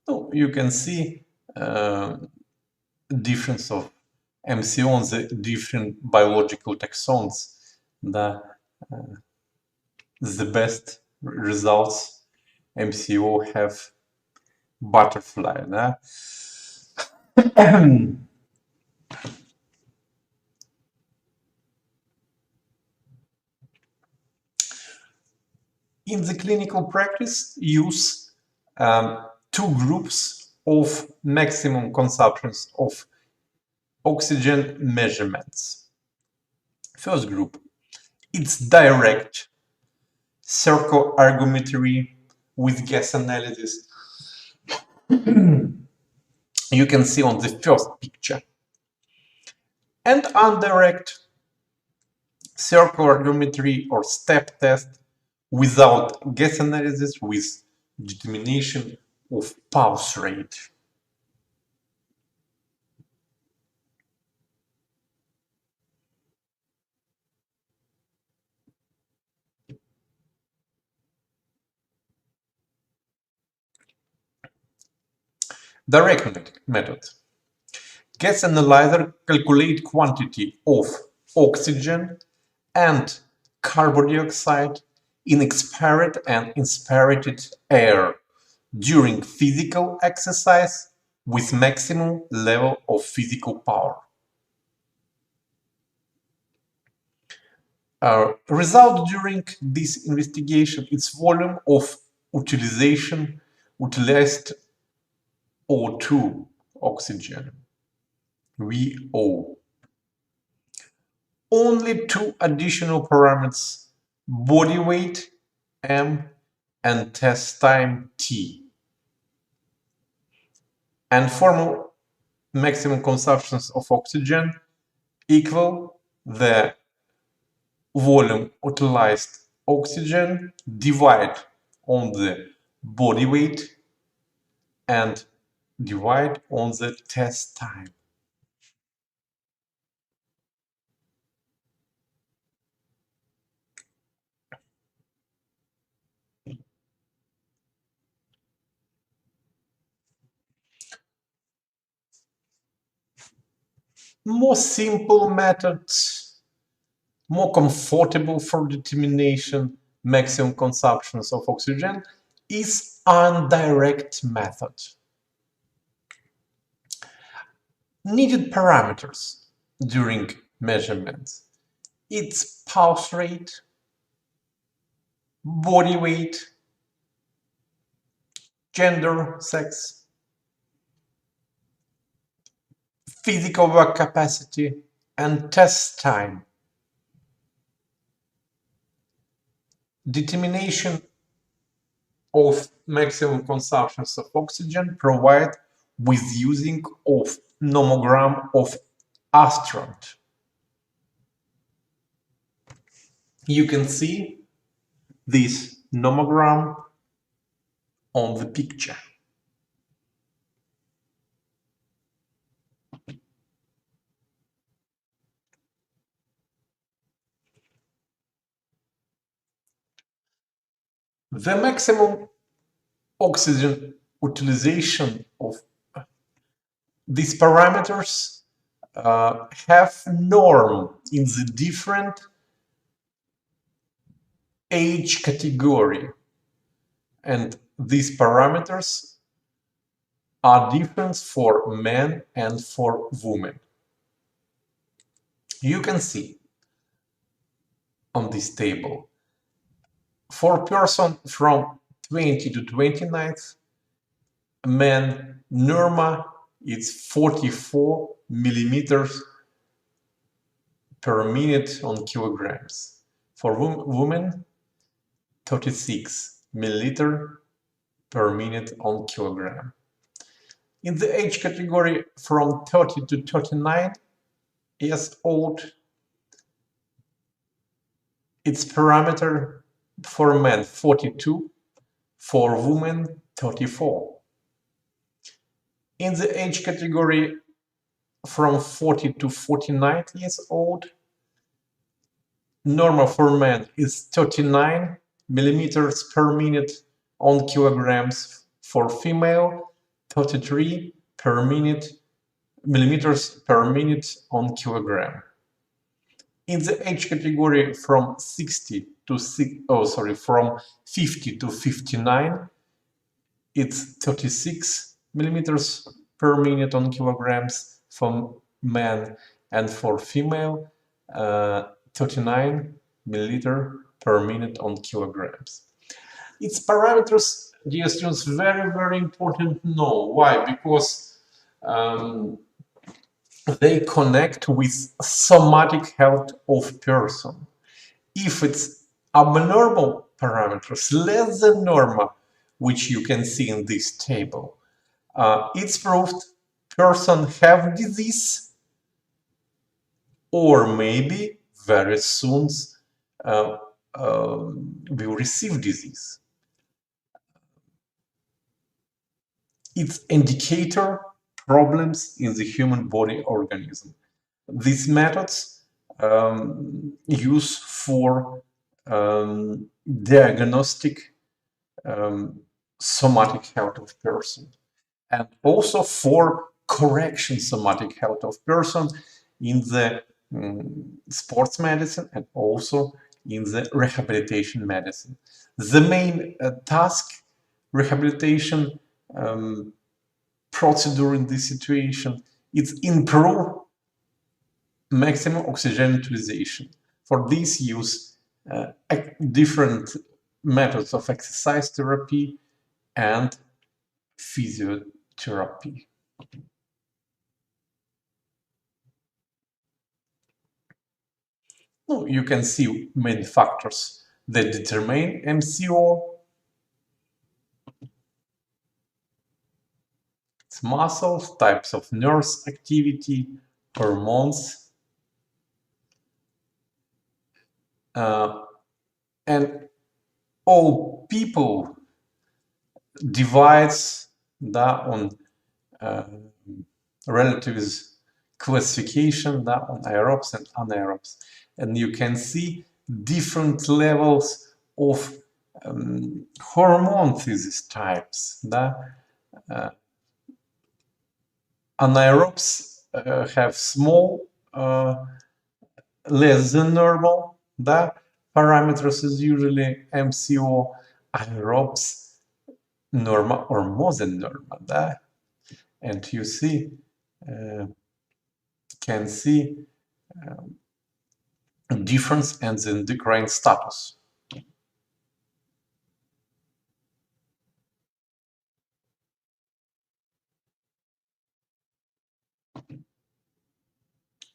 So you can see difference of MCO on the different biological taxons. The best results MCO have butterfly. In the clinical practice, use two groups of maximum consumptions of oxygen measurements. First group, it's direct circoergometry with gas analysis. You can see on the first picture. And indirect circoergometry or step test without gas analysis with determination of pulse rate. Direct method. Gas analyzer calculate quantity of oxygen and carbon dioxide in expired and inspirated air during physical exercise with maximum level of physical power. Result during this investigation is volume of utilized O2 oxygen, VO. Only two additional parameters, body weight M and test time T, and formal maximum consumptions of oxygen equal the volume utilized oxygen divide on the body weight and divide on the test time. More simple methods, more comfortable for determination maximum consumptions of oxygen is indirect method. Needed parameters during measurements. It's pulse rate, body weight, gender, sex, physical work capacity, and test time. Determination of maximum consumptions of oxygen provided with using of nomogram of astronaut. You can see this nomogram on the picture. The maximum oxygen utilization of these parameters have norm in the different age category, and these parameters are different for men and for women. You can see on this table for person from 20 to 29, men norma it's 44 millimeters per minute on kilograms. For women, 36 milliliter per minute on kilogram. In the age category from 30 to 39 years old, its parameter for men 42, for women 34. In the age category from 40 to 49 years old, normal for men is 39 millimeters per minute on kilograms. For female, 33 per minute millimeters per minute on kilogram. In the age category from 60 to from 50 to 59, it's 36 millimeters per minute on kilograms for men, and for female, 39 milliliter per minute on kilograms. Its parameters, dear students, very important to know. Why? Because they connect with somatic health of person. If it's abnormal parameters, less than normal, which you can see in this table, it's proved person have disease, or maybe very soon will receive disease. It's indicator problems in the human body organism. These methods use for diagnostic somatic health of person, and also for correction somatic health of person in the sports medicine and also in the rehabilitation medicine. The main task, rehabilitation procedure in this situation, is improve maximum oxygen utilization. For this use different methods of exercise therapy and physiotherapy. Now you can see main factors that determine MCO. It's muscles, types of nerves activity, hormones, and all people divides that on relatives classification that on aerobes and anaerobes, and you can see different levels of hormone thesis types. That anaerobes have small, less than normal. The parameters is usually MCO. Aerobes normal or more than normal. That, and you see, can see difference in the endocrine status.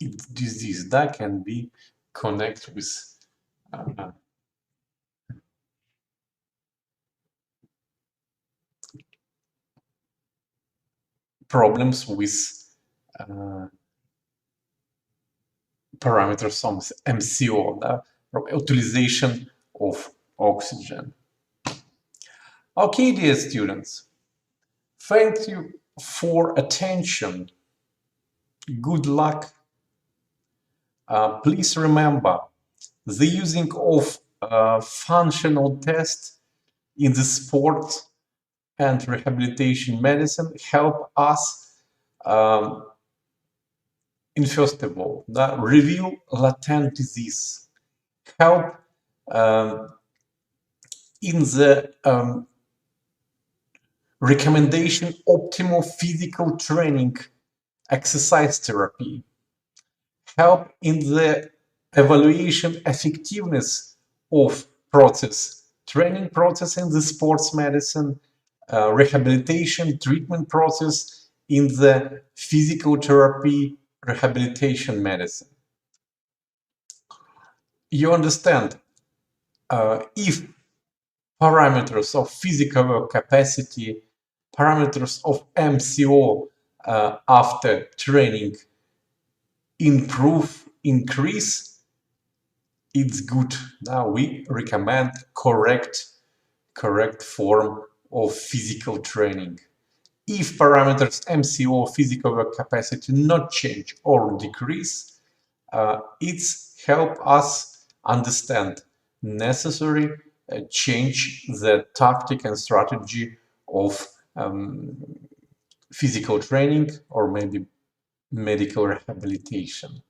It's disease that can be connected with problems with parameters on MCO, the utilization of oxygen. Okay, dear students, thank you for attention. Good luck. Please remember, the using of functional tests in the sport and rehabilitation medicine help us in, first of all, review latent disease, help in the recommendation optimal physical training, exercise therapy, help in the evaluation effectiveness of training process in the sports medicine, rehabilitation treatment process in the physical therapy rehabilitation medicine. You understand, if parameters of physical capacity, parameters of MCO after training improve, increase, it's good. Now we recommend correct form of physical training. If parameters MCO physical capacity not change or decrease, it's help us understand necessary change the tactic and strategy of physical training or maybe medical rehabilitation.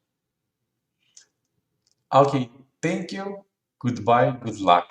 Okay, thank you. Goodbye. Good luck.